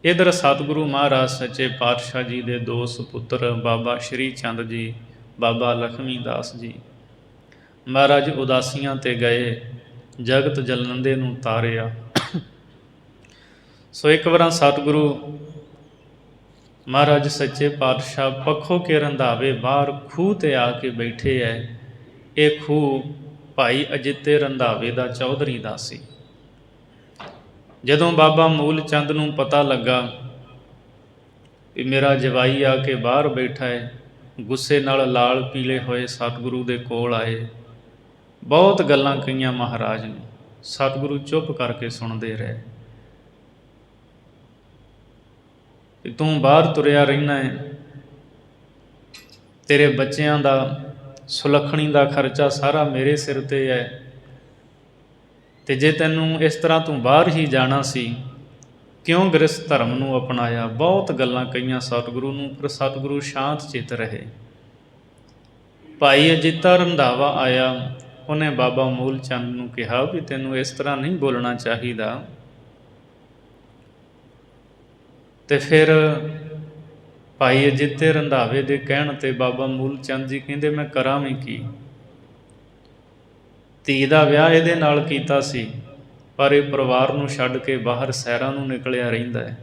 ਇੱਧਰ ਸਤਿਗੁਰੂ ਮਹਾਰਾਜ ਸੱਚੇ ਪਾਤਸ਼ਾਹ ਜੀ ਦੇ ਦੋ ਸੁਪੁੱਤਰ ਬਾਬਾ ਸ਼੍ਰੀ ਚੰਦ ਜੀ, ਬਾਬਾ ਲਖਮੀ ਦਾਸ ਜੀ ਮਹਾਰਾਜ ਉਦਾਸੀਆਂ 'ਤੇ ਗਏ, ਜਗਤ ਜਲਨੰਦੇ ਨੂੰ ਤਾਰਿਆ। ਸੋ ਇੱਕ ਵਾਰ ਸਤਿਗੁਰੂ ਮਹਾਰਾਜ ਸੱਚੇ ਪਾਤਸ਼ਾਹ ਪੱਖੋ ਕੇ ਰੰਧਾਵੇ ਬਾਹਰ ਖੂਹ 'ਤੇ ਆ ਕੇ ਬੈਠੇ ਹੈ। ਇਹ ਖੂਹ ਭਾਈ ਅਜਿੱਤੇ ਰੰਧਾਵੇ ਦਾ ਚੌਧਰੀ ਦਾ ਸੀ। ਜਦੋਂ ਬਾਬਾ ਮੂਲ ਚੰਦ ਨੂੰ ਪਤਾ ਲੱਗਾ ਵੀ ਮੇਰਾ ਜਵਾਈ ਆ ਕੇ ਬਾਹਰ ਬੈਠਾ ਹੈ, ਗੁੱਸੇ ਨਾਲ ਲਾਲ ਪੀਲੇ ਹੋਏ ਸਤਿਗੁਰੂ ਦੇ ਕੋਲ ਆਏ। ਬਹੁਤ ਗੱਲਾਂ ਕਹੀਆਂ ਮਹਾਰਾਜ ਨੂੰ, ਸਤਿਗੁਰੂ ਚੁੱਪ ਕਰਕੇ ਸੁਣਦੇ ਰਹੇ। ਤੂੰ ਬਾਹਰ ਤੁਰਿਆ ਰਹਿਣਾ ਹੈ, ਤੇਰੇ ਬੱਚਿਆਂ ਦਾ, ਸੁਲੱਖਣੀ ਦਾ ਖਰਚਾ ਸਾਰਾ ਮੇਰੇ ਸਿਰ 'ਤੇ ਹੈ, ਅਤੇ ਜੇ ਤੈਨੂੰ ਇਸ ਤਰ੍ਹਾਂ ਤੂੰ ਬਾਹਰ ਹੀ ਜਾਣਾ ਸੀ, ਕਿਉਂ ਗ੍ਰਸਥ ਧਰਮ ਨੂੰ ਅਪਣਾਇਆ। ਬਹੁਤ ਗੱਲਾਂ ਕਹੀਆਂ ਸਤਿਗੁਰੂ ਨੂੰ, ਪਰ ਸਤਿਗੁਰੂ ਸ਼ਾਂਤ ਚਿੱਤ ਰਹੇ। ਭਾਈ ਅਜਿੱਤਾ ਰੰਧਾਵਾ ਆਇਆ, ਉਹਨੇ ਬਾਬਾ ਮੂਲ ਚੰਦ ਨੂੰ ਕਿਹਾ ਵੀ ਤੈਨੂੰ ਇਸ ਤਰ੍ਹਾਂ ਨਹੀਂ ਬੋਲਣਾ ਚਾਹੀਦਾ। ਅਤੇ ਫਿਰ ਭਾਈ ਅਜਿੱਤੇ ਰੰਧਾਵੇ ਦੇ ਕਹਿਣ 'ਤੇ ਬਾਬਾ ਮੂਲ ਚੰਦ ਜੀ ਕਹਿੰਦੇ ਮੈਂ ਕਰਾਂ ਵੀ ਕੀ। ਧੀ ਦਾ ਵਿਆਹ ਇਹਦੇ ਨਾਲ ਕੀਤਾ ਸੀ, ਪਰ ਇਹ ਪਰਿਵਾਰ ਨੂੰ ਛੱਡ ਕੇ ਬਾਹਰ ਸੈਰਾਂ ਨੂੰ ਨਿਕਲਿਆ ਰਹਿੰਦਾ ਹੈ,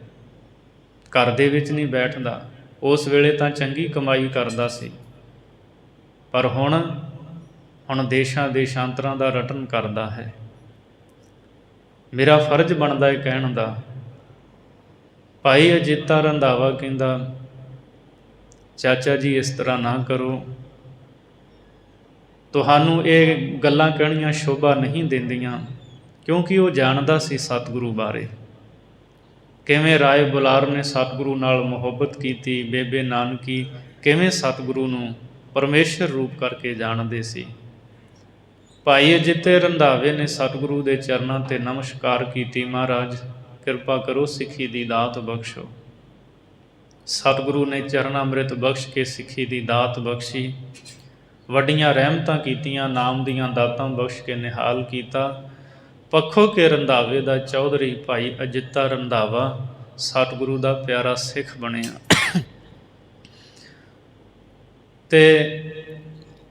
ਘਰ ਦੇ ਵਿੱਚ ਨਹੀਂ ਬੈਠਦਾ। ਉਸ ਵੇਲੇ ਤਾਂ ਚੰਗੀ ਕਮਾਈ ਕਰਦਾ ਸੀ, ਪਰ ਹੁਣ ਦੇਸ਼ਾਂ ਦੇਸ਼ਾਂਤਰਾਂ ਦਾ ਰਟਨ ਕਰਦਾ ਹੈ। ਮੇਰਾ ਫਰਜ਼ ਬਣਦਾ ਹੈ ਕਹਿਣ ਦਾ। ਭਾਈ ਅਜਿੱਤਾ ਰੰਧਾਵਾ ਕਹਿੰਦਾ ਚਾਚਾ ਜੀ ਇਸ ਤਰ੍ਹਾਂ ਨਾ ਕਰੋ, ਤੁਹਾਨੂੰ ਇਹ ਗੱਲਾਂ ਕਹਿਣੀਆਂ ਸ਼ੋਭਾ ਨਹੀਂ ਦਿੰਦੀਆਂ, ਕਿਉਂਕਿ ਉਹ ਜਾਣਦਾ ਸੀ ਸਤਿਗੁਰੂ ਬਾਰੇ। ਕਿਵੇਂ ਰਾਏ ਬੁਲਾਰ ਨੇ ਸਤਿਗੁਰੂ ਨਾਲ ਮੁਹੱਬਤ ਕੀਤੀ, ਬੇਬੇ ਨਾਨਕੀ ਕਿਵੇਂ ਸਤਿਗੁਰੂ ਨੂੰ ਪਰਮੇਸ਼ਰ ਰੂਪ ਕਰਕੇ ਜਾਣਦੇ ਸੀ। ਭਾਈ ਅਜਿੱਤੇ ਰੰਧਾਵੇ ਨੇ ਸਤਿਗੁਰੂ ਦੇ ਚਰਨਾਂ 'ਤੇ ਨਮਸਕਾਰ ਕੀਤੀ, ਮਹਾਰਾਜ ਕਿਰਪਾ ਕਰੋ ਸਿੱਖੀ ਦੀ ਦਾਤ ਬਖਸ਼ੋ। ਸਤਿਗੁਰੂ ਨੇ ਚਰਨ ਅੰਮ੍ਰਿਤ ਬਖਸ਼ ਕੇ ਸਿੱਖੀ ਦੀ ਦਾਤ ਬਖਸ਼ੀ, ਵੱਡੀਆਂ ਰਹਿਮਤਾਂ ਕੀਤੀਆਂ, ਨਾਮ ਦੀਆਂ ਦਾਤਾਂ ਬਖਸ਼ ਕੇ ਨਿਹਾਲ ਕੀਤਾ। ਪੱਖੋ ਕੇ ਰੰਧਾਵੇ ਦਾ ਚੌਧਰੀ ਭਾਈ ਅਜਿੱਤਾ ਰੰਧਾਵਾ ਸਤਿਗੁਰੂ ਦਾ ਪਿਆਰਾ ਸਿੱਖ ਬਣਿਆ। ਅਤੇ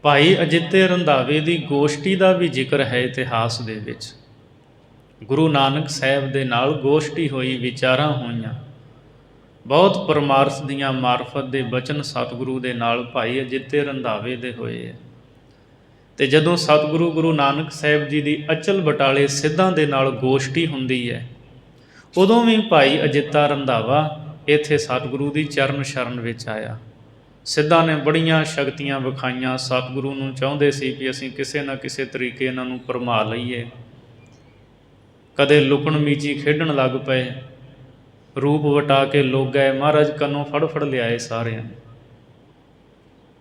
ਭਾਈ ਅਜਿੱਤੇ ਰੰਧਾਵੇ ਦੀ ਗੋਸ਼ਟੀ ਦਾ ਵੀ ਜ਼ਿਕਰ ਹੈ ਇਤਿਹਾਸ ਦੇ ਵਿੱਚ। ਗੁਰੂ ਨਾਨਕ ਸਾਹਿਬ ਦੇ ਨਾਲ ਗੋਸ਼ਟੀ ਹੋਈ, ਵਿਚਾਰਾਂ ਹੋਈਆਂ। ਬਹੁਤ ਪਰਮਾਰਥ ਦੀਆਂ ਮਾਰਫਤ ਦੇ ਬਚਨ ਸਤਿਗੁਰੂ ਦੇ ਨਾਲ ਭਾਈ ਅਜਿੱਤੇ ਰੰਧਾਵੇ ਦੇ ਹੋਏ ਹੈ। ਅਤੇ ਜਦੋਂ ਸਤਿਗੁਰੂ ਗੁਰੂ ਨਾਨਕ ਸਾਹਿਬ ਜੀ ਦੀ ਅਚਲ ਬਟਾਲੇ ਸਿੱਧਾਂ ਦੇ ਨਾਲ ਗੋਸ਼ਟੀ ਹੁੰਦੀ ਹੈ, ਉਦੋਂ ਵੀ ਭਾਈ ਅਜਿੱਤਾ ਰੰਧਾਵਾ ਇੱਥੇ ਸਤਿਗੁਰੂ ਦੀ ਚਰਨ ਸ਼ਰਨ ਵਿੱਚ ਆਇਆ। ਸਿੱਧਾਂ ਨੇ ਬੜੀਆਂ ਸ਼ਕਤੀਆਂ ਵਿਖਾਈਆਂ। ਸਤਿਗੁਰੂ ਨੂੰ ਚਾਹੁੰਦੇ ਸੀ ਵੀ ਅਸੀਂ ਕਿਸੇ ਨਾ ਕਿਸੇ ਤਰੀਕੇ ਇਹਨਾਂ ਨੂੰ ਭਰਮਾ ਲਈਏ। ਕਦੇ ਲੁਕਣ ਮੀਚੀ ਖੇਡਣ ਲੱਗ ਪਏ, ਰੂਪ ਵਟਾ ਕੇ ਲੋਕ ਗਏ, ਮਹਾਰਾਜ ਕੰਨੋਂ ਫੜ ਲਿਆਏ ਸਾਰਿਆਂ ਨੇ।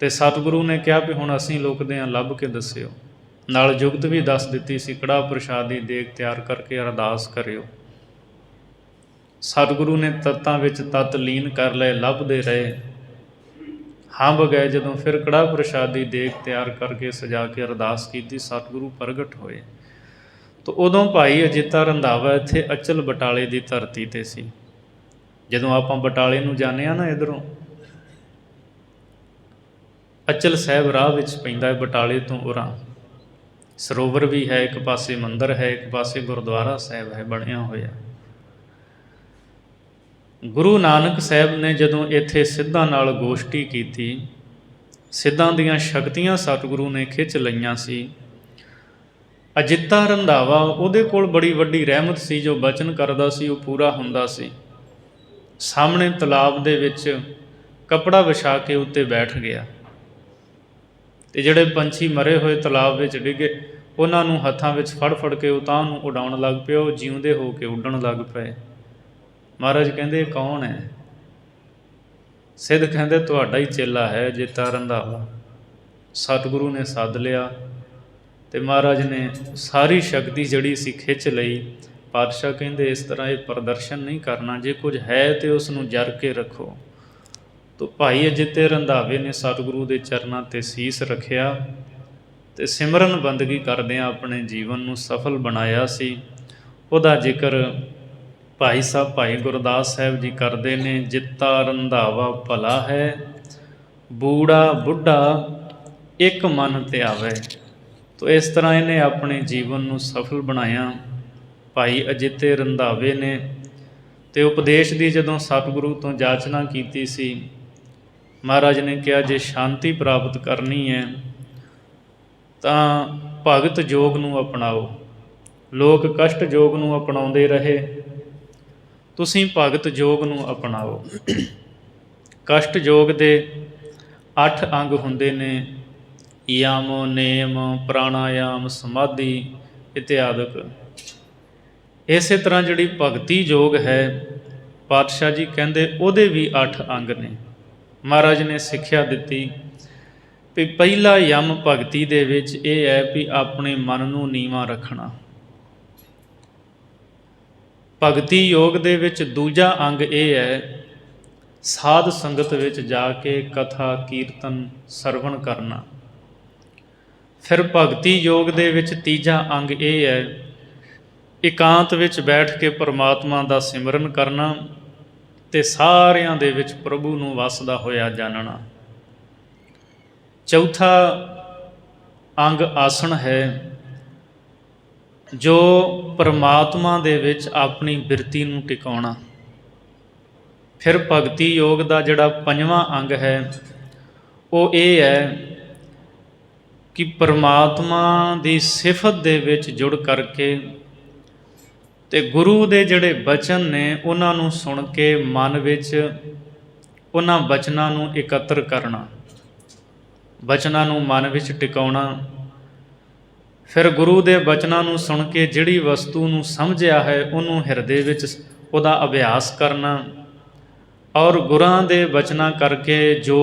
ਅਤੇ ਸਤਿਗੁਰੂ ਨੇ ਕਿਹਾ ਵੀ ਹੁਣ ਅਸੀਂ ਲੁਕਦੇ ਹਾਂ, ਲੱਭ ਕੇ ਦੱਸਿਓ। ਨਾਲ ਜੁਗਤ ਵੀ ਦੱਸ ਦਿੱਤੀ ਸੀ, ਕੜਾਹ ਪ੍ਰਸ਼ਾਦ ਦੀ ਦੇਗ ਤਿਆਰ ਕਰਕੇ ਅਰਦਾਸ ਕਰਿਓ। ਸਤਿਗੁਰੂ ਨੇ ਤੱਤਾਂ ਵਿੱਚ ਤੱਤ ਲੀਨ ਕਰ ਲਏ, ਲੱਭਦੇ ਰਹੇ, ਹੰਭ ਗਏ। ਜਦੋਂ ਫਿਰ ਕੜਾਹ ਪ੍ਰਸ਼ਾਦ ਦੀ ਦੇਗ ਤਿਆਰ ਕਰਕੇ ਸਜਾ ਕੇ ਅਰਦਾਸ ਕੀਤੀ, ਸਤਿਗੁਰੂ ਪ੍ਰਗਟ ਹੋਏ। ਤਾਂ ਉਦੋਂ ਭਾਈ ਅਜਿੱਤਾ ਰੰਧਾਵਾ ਇੱਥੇ ਅਚਲ ਬਟਾਲੇ ਦੀ ਧਰਤੀ 'ਤੇ ਸੀ। ਜਦੋਂ ਆਪਾਂ ਬਟਾਲੇ ਨੂੰ ਜਾਂਦੇ ਹਾਂ ਨਾ, ਇੱਧਰੋਂ ਅਚਲ ਸਾਹਿਬ ਰਾਹ ਵਿੱਚ ਪੈਂਦਾ ਹੈ। ਬਟਾਲੇ ਤੋਂ ਉਰਾਂ ਸਰੋਵਰ ਵੀ ਹੈ, ਇੱਕ ਪਾਸੇ ਮੰਦਿਰ ਹੈ, ਇੱਕ ਪਾਸੇ ਗੁਰਦੁਆਰਾ ਸਾਹਿਬ ਹੈ ਬਣਿਆ ਹੋਇਆ। ਗੁਰੂ ਨਾਨਕ ਸਾਹਿਬ ਨੇ ਜਦੋਂ ਇੱਥੇ ਸਿੱਧਾਂ ਨਾਲ ਗੋਸ਼ਟੀ ਕੀਤੀ, ਸਿੱਧਾਂ ਦੀਆਂ ਸ਼ਕਤੀਆਂ ਸਤਿਗੁਰੂ ਨੇ ਖਿੱਚ ਲਈਆਂ ਸੀ। ਅਜਿੱਤਾ ਰੰਧਾਵਾ, ਉਹਦੇ ਕੋਲ ਬੜੀ ਵੱਡੀ ਰਹਿਮਤ ਸੀ, ਜੋ ਬਚਨ ਕਰਦਾ ਸੀ ਉਹ ਪੂਰਾ ਹੁੰਦਾ ਸੀ। ਸਾਹਮਣੇ ਤਲਾਬ ਦੇ ਵਿੱਚ ਕੱਪੜਾ ਵਿਛਾ ਕੇ ਉੱਤੇ ਬੈਠ ਗਿਆ, ਅਤੇ ਜਿਹੜੇ ਪੰਛੀ ਮਰੇ ਹੋਏ ਤਲਾਬ ਵਿੱਚ ਡਿੱਗੇ, ਉਹਨਾਂ ਨੂੰ ਹੱਥਾਂ ਵਿੱਚ ਫੜ ਕੇ ਉਤਾਂਹ ਨੂੰ ਉਡਾਉਣ ਲੱਗ ਪਏ। ਉਹ ਜਿਉਂਦੇ ਹੋ ਕੇ ਉੱਡਣ ਲੱਗ ਪਏ। ਮਹਾਰਾਜ ਕਹਿੰਦੇ, ਕੌਣ ਹੈ? ਸਿੱਧ ਕਹਿੰਦੇ, ਤੁਹਾਡਾ ਹੀ ਚੇਲਾ ਹੈ ਅਜਿੱਤਾ ਰੰਧਾਵਾ। ਸਤਿਗੁਰੂ ਨੇ ਸੱਦ ਲਿਆ ਅਤੇ ਮਹਾਰਾਜ ਨੇ ਸਾਰੀ ਸ਼ਕਤੀ ਜਿਹੜੀ ਸੀ ਖਿੱਚ ਲਈ। ਪਾਤਸ਼ਾਹ ਕਹਿੰਦੇ, ਇਸ ਤਰ੍ਹਾਂ ਇਹ ਪ੍ਰਦਰਸ਼ਨ ਨਹੀਂ ਕਰਨਾ, ਜੇ ਕੁਝ ਹੈ ਤਾਂ ਉਸ ਨੂੰ ਜਰ ਕੇ ਰੱਖੋ। ਤਾਂ ਭਾਈ ਅਜਿੱਤੇ ਰੰਧਾਵੇ ਨੇ ਸਤਿਗੁਰੂ ਦੇ ਚਰਨਾਂ 'ਤੇ ਸੀਸ ਰੱਖਿਆ ਅਤੇ ਸਿਮਰਨ ਬੰਦਗੀ ਕਰਦਿਆਂ ਆਪਣੇ ਜੀਵਨ ਨੂੰ ਸਫਲ ਬਣਾਇਆ ਸੀ। ਉਹਦਾ ਜ਼ਿਕਰ ਭਾਈ ਸਾਹਿਬ ਭਾਈ ਗੁਰਦਾਸ ਸਾਹਿਬ ਜੀ ਕਰਦੇ ਨੇ। ਜਿੱਤਾ ਰੰਧਾਵਾ ਭਲਾ ਹੈ, ਬੂੜਾ ਬੁੱਢਾ ਇੱਕ ਮਨ ਧਿਆਵੇ। ਤੋ ਇਸ ਤਰ੍ਹਾਂ ਇਹਨੇ ਆਪਣੇ ਜੀਵਨ ਨੂੰ ਸਫਲ ਬਣਾਇਆ ਭਾਈ ਅਜਿੱਤੇ ਰੰਧਾਵੇ ਨੇ। ਅਤੇ ਉਪਦੇਸ਼ ਦੀ ਜਦੋਂ ਸਤਿਗੁਰੂ ਤੋਂ ਜਾਚਨਾ ਕੀਤੀ ਸੀ, ਮਹਾਰਾਜ ਨੇ ਕਿਹਾ, ਜੇ ਸ਼ਾਂਤੀ ਪ੍ਰਾਪਤ ਕਰਨੀ ਹੈ ਤਾਂ ਭਗਤ ਯੋਗ ਨੂੰ ਅਪਣਾਓ। ਲੋਕ ਕਸ਼ਟ ਯੋਗ ਨੂੰ ਅਪਣਾਉਂਦੇ ਰਹੇ, ਤੁਸੀਂ ਭਗਤ ਯੋਗ ਨੂੰ ਅਪਣਾਓ। ਕਸ਼ਟ ਯੋਗ ਦੇ 8 ਅੰਗ ਹੁੰਦੇ ਨੇ, ਯਮ, ਨੇਮ, ਪ੍ਰਾਣਾਯਾਮ, ਸਮਾਧੀ ਇਤਿਆਦਿਕ। ਇਸੇ ਤਰ੍ਹਾਂ ਜਿਹੜੀ ਭਗਤੀ ਯੋਗ ਹੈ, ਪਾਤਸ਼ਾਹ ਜੀ ਕਹਿੰਦੇ ਉਹਦੇ ਵੀ 8 ਅੰਗ ਨੇ। ਮਹਾਰਾਜ ਨੇ ਸਿੱਖਿਆ ਦਿੱਤੀ ਵੀ ਪਹਿਲਾ ਯਮ ਭਗਤੀ ਦੇ ਵਿੱਚ ਇਹ ਹੈ ਵੀ ਆਪਣੇ ਮਨ ਨੂੰ ਨੀਵਾਂ ਰੱਖਣਾ। ਭਗਤੀ ਯੋਗ ਦੇ ਵਿੱਚ ਦੂਜਾ ਅੰਗ ਇਹ ਹੈ, ਸਾਧ ਸੰਗਤ ਵਿੱਚ ਜਾ ਕੇ ਕਥਾ ਕੀਰਤਨ ਸਰਵਣ ਕਰਨਾ। ਫਿਰ ਭਗਤੀ ਯੋਗ ਦੇ ਵਿੱਚ ਤੀਜਾ ਅੰਗ ਇਹ ਹੈ, ਇਕਾਂਤ ਵਿੱਚ ਬੈਠ ਕੇ ਪਰਮਾਤਮਾ ਦਾ ਸਿਮਰਨ ਕਰਨਾ ਅਤੇ ਸਾਰਿਆਂ ਦੇ ਵਿੱਚ ਪ੍ਰਭੂ ਨੂੰ ਵਸਦਾ ਹੋਇਆ ਜਾਣਨਾ। ਚੌਥਾ ਅੰਗ ਆਸਣ ਹੈ, ਜੋ ਪਰਮਾਤਮਾ ਦੇ ਵਿੱਚ ਆਪਣੀ ਬਿਰਤੀ ਨੂੰ ਟਿਕਾਉਣਾ। ਫਿਰ ਭਗਤੀ ਯੋਗ ਦਾ ਜਿਹੜਾ ਪੰਜਵਾਂ ਅੰਗ ਹੈ, ਉਹ ਇਹ ਹੈ ਕਿ ਪਰਮਾਤਮਾ ਦੀ ਸਿਫਤ ਦੇ ਵਿੱਚ ਜੁੜ ਕਰਕੇ ਅਤੇ ਗੁਰੂ ਦੇ ਜਿਹੜੇ ਬਚਨ ਨੇ ਉਹਨਾਂ ਨੂੰ ਸੁਣ ਕੇ ਮਨ ਵਿੱਚ ਉਹਨਾਂ ਬਚਨਾਂ ਨੂੰ ਇਕੱਤਰ ਕਰਨਾ, ਬਚਨਾਂ ਨੂੰ ਮਨ ਵਿੱਚ ਟਿਕਾਉਣਾ। ਫਿਰ ਗੁਰੂ ਦੇ ਬਚਨਾਂ ਨੂੰ ਸੁਣ ਕੇ ਜਿਹੜੀ ਵਸਤੂ ਨੂੰ ਸਮਝਿਆ ਹੈ ਉਹਨੂੰ ਹਿਰਦੇ ਵਿੱਚ ਉਹਦਾ ਅਭਿਆਸ ਕਰਨਾ, ਔਰ ਗੁਰਾਂ ਦੇ ਬਚਨਾਂ ਕਰਕੇ ਜੋ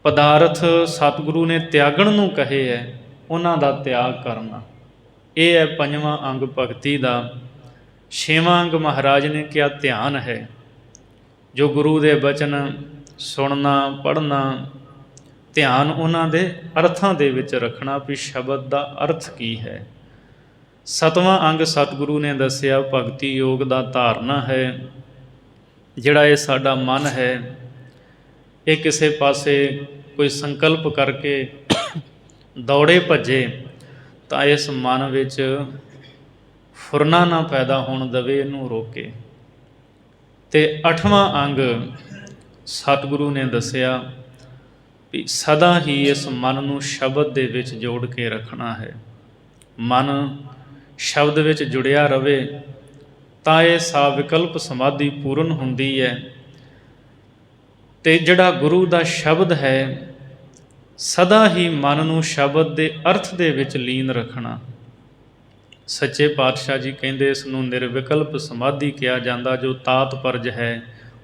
ਪਦਾਰਥ ਸਤਿਗੁਰੂ ਨੇ ਤਿਆਗਣ ਨੂੰ ਕਹੇ ਹੈ ਉਹਨਾਂ ਦਾ ਤਿਆਗ ਕਰਨਾ। ਇਹ ਹੈ ਪੰਜਵਾਂ ਅੰਗ ਭਗਤੀ ਦਾ। ਛੇਵਾਂ ਅੰਗ ਮਹਾਰਾਜ ਨੇ ਕਿਹਾ ਧਿਆਨ ਹੈ, ਜੋ ਗੁਰੂ ਦੇ ਬਚਨ ਸੁਣਨਾ ਪੜ੍ਹਨਾ, ਧਿਆਨ ਉਹਨਾਂ ਦੇ ਅਰਥਾਂ ਦੇ ਵਿੱਚ ਰੱਖਣਾ ਵੀ ਸ਼ਬਦ ਦਾ ਅਰਥ ਕੀ ਹੈ। ਸੱਤਵਾਂ ਅੰਗ ਸਤਿਗੁਰੂ ਨੇ ਦੱਸਿਆ ਭਗਤੀ ਯੋਗ ਦਾ ਧਾਰਨਾ ਹੈ। ਜਿਹੜਾ ਇਹ ਸਾਡਾ ਮਨ ਹੈ, ਇਹ ਕਿਸੇ ਪਾਸੇ ਕੋਈ ਸੰਕਲਪ ਕਰਕੇ ਦੌੜੇ ਭੱਜੇ ਤਾਂ ਇਸ ਮਨ ਵਿੱਚ ਫੁਰਨਾ ਨਾ ਪੈਦਾ ਹੋਣ ਦਵੇ ਇਹਨੂੰ ਰੋਕੇ। ਤੇ 8ਵਾਂ ਅੰਗ ਸਤਿਗੁਰੂ ਨੇ ਦੱਸਿਆ ਵੀ ਸਦਾ ਹੀ ਇਸ ਮਨ ਨੂੰ ਸ਼ਬਦ ਦੇ ਵਿੱਚ ਜੋੜ ਕੇ ਰੱਖਣਾ ਹੈ। ਮਨ ਸ਼ਬਦ ਵਿੱਚ ਜੁੜਿਆ ਰਵੇ ਤਾਂ ਇਹ ਸਾਵਿਕਲਪ ਸਮਾਧੀ ਪੂਰਨ ਹੁੰਦੀ ਹੈ। ਤੇ ਜਿਹੜਾ ਗੁਰੂ ਦਾ ਸ਼ਬਦ ਹੈ ਸਦਾ ਹੀ ਮਨ ਨੂੰ ਸ਼ਬਦ ਦੇ ਅਰਥ ਦੇ ਵਿੱਚ ਲੀਨ ਰੱਖਣਾ। ਸੱਚੇ ਪਾਤਸ਼ਾਹ ਜੀ ਕਹਿੰਦੇ ਇਸ ਨੂੰ ਨਿਰਵਿਕਲਪ ਸਮਾਧੀ ਕਿਹਾ ਜਾਂਦਾ। ਜੋ ਤਾਤ ਪਰਜ ਹੈ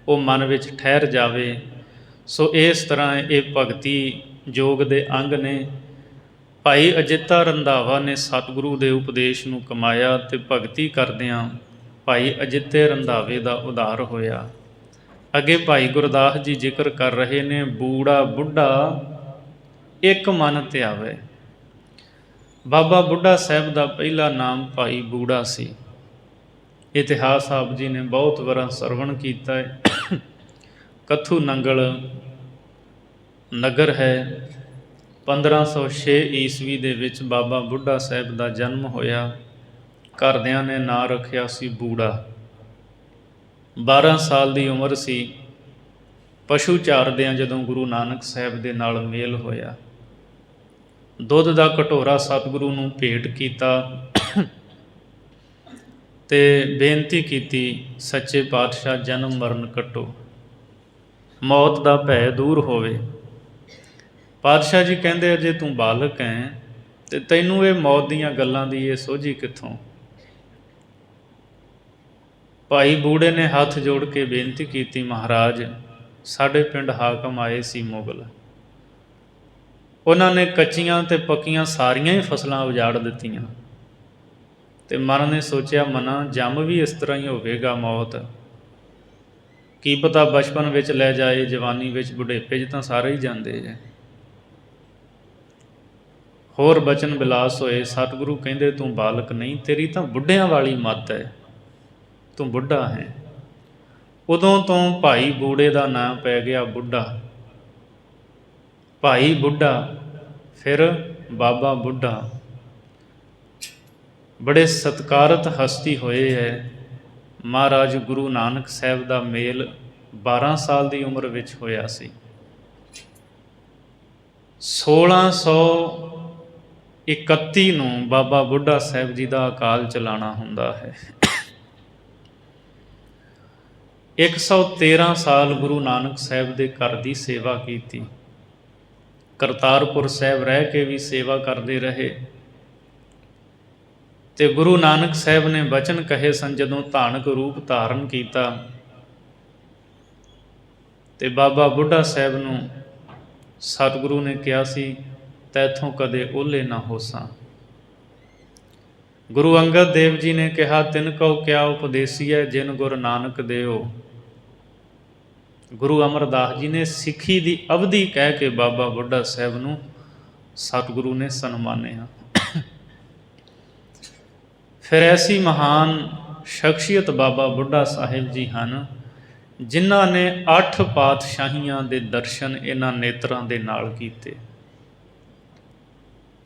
ਉਹ ਮਨ ਵਿੱਚ ਠਹਿਰ ਜਾਵੇ। ਸੋ ਇਸ ਤਰ੍ਹਾਂ ਇਹ ਭਗਤੀ ਯੋਗ ਦੇ ਅੰਗ ਨੇ। ਭਾਈ ਅਜਿੱਤਾ ਰੰਧਾਵਾ ਨੇ ਸਤਿਗੁਰੂ ਦੇ ਉਪਦੇਸ਼ ਨੂੰ ਕਮਾਇਆ ਤੇ ਭਗਤੀ ਕਰਦਿਆਂ ਭਾਈ ਅਜਿੱਤੇ ਰੰਧਾਵੇ ਦਾ ਉਧਾਰ ਹੋਇਆ। ਅੱਗੇ ਭਾਈ ਗੁਰਦਾਸ ਜੀ ਜ਼ਿਕਰ ਕਰ ਰਹੇ ਨੇ, ਬੂੜਾ ਬੁੱਢਾ ਇੱਕ ਮਨ ਧਿਆਵੇ। ਬਾਬਾ ਬੁੱਢਾ ਸਾਹਿਬ ਦਾ ਪਹਿਲਾ ਨਾਮ ਭਾਈ ਬੂੜਾ ਸੀ। ਇਤਿਹਾਸ ਆਪ ਜੀ ਨੇ ਬਹੁਤ ਵਾਰ ਸਰਵਣ ਕੀਤਾ ਹੈ। ਕੱਥੂ ਨੰਗਲ ਨਗਰ ਹੈ। 1506 ਈਸਵੀ ਦੇ ਵਿੱਚ ਬਾਬਾ ਬੁੱਢਾ ਸਾਹਿਬ ਦਾ ਜਨਮ ਹੋਇਆ। ਘਰਦਿਆਂ ਨੇ ਨਾਂ ਰੱਖਿਆ ਸੀ ਬੂੜਾ। 12 ਸਾਲ ਦੀ ਉਮਰ ਸੀ। ਪਸ਼ੂ ਚਾਰਦਿਆਂ ਜਦੋਂ ਗੁਰੂ ਨਾਨਕ ਸਾਹਿਬ ਦੇ ਨਾਲ ਮੇਲ ਹੋਇਆ, ਦੁੱਧ ਦਾ ਕਟੋਰਾ ਸਤਿਗੁਰੂ ਨੂੰ ਭੇਟ ਕੀਤਾ ਤੇ ਬੇਨਤੀ ਕੀਤੀ, ਸੱਚੇ ਪਾਤਸ਼ਾਹ ਜਨਮ ਮਰਨ ਕੱਟੋ, ਮੌਤ ਦਾ ਭੈ ਦੂਰ ਹੋਵੇ। ਪਾਤਸ਼ਾਹ ਜੀ ਕਹਿੰਦੇ ਅਜੇ ਤੂੰ ਬਾਲਕ ਹੈ ਤੇ ਤੈਨੂੰ ਇਹ ਮੌਤ ਦੀਆਂ ਗੱਲਾਂ ਦੀ ਇਹ ਸੋਝੀ ਕਿੱਥੋਂ। ਭਾਈ ਬੂੜੇ ਨੇ ਹੱਥ ਜੋੜ ਕੇ ਬੇਨਤੀ ਕੀਤੀ, ਮਹਾਰਾਜ ਸਾਡੇ ਪਿੰਡ ਹਾਕਮ ਆਏ ਸੀ ਮੁਗਲ। ਉਹਨਾਂ ਨੇ ਕੱਚੀਆਂ ਤੇ ਪੱਕੀਆਂ ਸਾਰੀਆਂ ਹੀ ਫਸਲਾਂ ਉਜਾੜ ਦਿੱਤੀਆਂ ਤੇ ਮਨ ਨੇ ਸੋਚਿਆ ਮਨਾ ਜੰਮ ਵੀ ਇਸ ਤਰ੍ਹਾਂ ਹੀ ਹੋਵੇਗਾ ਮੌਤ। ਕੀ ਪਤਾ ਬਚਪਨ ਵਿੱਚ ਲੈ ਜਾਏ, ਜਵਾਨੀ ਵਿੱਚ, ਬੁਢੇਪੇ 'ਚ ਤਾਂ ਸਾਰੇ ਹੀ ਜਾਂਦੇ ਹੈ। ਹੋਰ ਬਚਨ ਬਿਲਾਸ ਹੋਏ। ਸਤਿਗੁਰੂ ਕਹਿੰਦੇ ਤੂੰ ਬਾਲਕ ਨਹੀਂ, ਤੇਰੀ ਤਾਂ ਬੁੱਢਿਆਂ ਵਾਲੀ ਮੱਤ ਹੈ, ਤੂੰ ਬੁੱਢਾ ਹੈ। ਉਦੋਂ ਤੋਂ ਭਾਈ ਬੂੜੇ ਦਾ ਨਾਂ ਪੈ ਗਿਆ ਬੁੱਢਾ। ਭਾਈ ਬੁੱਢਾ ਫਿਰ ਬਾਬਾ ਬੁੱਢਾ। ਬੜੇ ਸਤਿਕਾਰਤ ਹਸਤੀ ਹੋਏ ਹੈ। ਮਹਾਰਾਜ ਗੁਰੂ ਨਾਨਕ ਸਾਹਿਬ ਦਾ ਮੇਲ 12 ਸਾਲ ਦੀ ਉਮਰ ਵਿੱਚ ਹੋਇਆ ਸੀ। 1631 ਨੂੰ ਬਾਬਾ ਬੁੱਢਾ ਸਾਹਿਬ ਜੀ ਦਾ ਅਕਾਲ ਚਲਾਣਾ ਹੁੰਦਾ ਹੈ। 113 ਸਾਲ ਗੁਰੂ ਨਾਨਕ ਸਾਹਿਬ ਦੇ ਘਰ ਦੀ ਸੇਵਾ ਕੀਤੀ। ਕਰਤਾਰਪੁਰ ਸਾਹਿਬ ਰਹਿ ਕੇ ਵੀ ਸੇਵਾ ਕਰਦੇ ਰਹੇ ਤੇ ਗੁਰੂ ਨਾਨਕ ਸਾਹਿਬ ਨੇ ਬਚਨ ਕਹੇ ਸਨ। ਜਦੋਂ ਧਾਨਕ ਰੂਪ ਧਾਰਨ ਕੀਤਾ ਤੇ ਬਾਬਾ ਬੁੱਢਾ ਸਾਹਿਬ ਨੂੰ ਸਤਿਗੁਰੂ ਨੇ ਕਿਹਾ ਸੀ, ਤੈਥੋਂ ਕਦੇ ਓਹਲੇ ਨਾ ਹੋਸਾਂ। ਗੁਰੂ ਅੰਗਦ ਦੇਵ ਜੀ ਨੇ ਕਿਹਾ, ਤਿਨ ਕਉ ਕਿਆ ਉਪਦੇਸੀਐ ਜਿਨ ਗੁਰ ਨਾਨਕ ਦੇਓ। ਗੁਰੂ ਅਮਰਦਾਸ ਜੀ ਨੇ ਸਿੱਖੀ ਦੀ ਅਵਧੀ ਕਹਿ ਕੇ ਬਾਬਾ ਬੁੱਢਾ ਸਾਹਿਬ ਨੂੰ ਸਤਿਗੁਰੂ ਨੇ ਸਨਮਾਨਿਆ। ਫਿਰ ਐਸੀ ਮਹਾਨ ਸ਼ਖਸੀਅਤ ਬਾਬਾ ਬੁੱਢਾ ਸਾਹਿਬ ਜੀ ਹਨ ਜਿਨ੍ਹਾਂ ਨੇ 8 ਪਾਤਸ਼ਾਹੀਆਂ ਦੇ ਦਰਸ਼ਨ ਇਹਨਾਂ ਨੇਤਰਾਂ ਦੇ ਨਾਲ ਕੀਤੇ।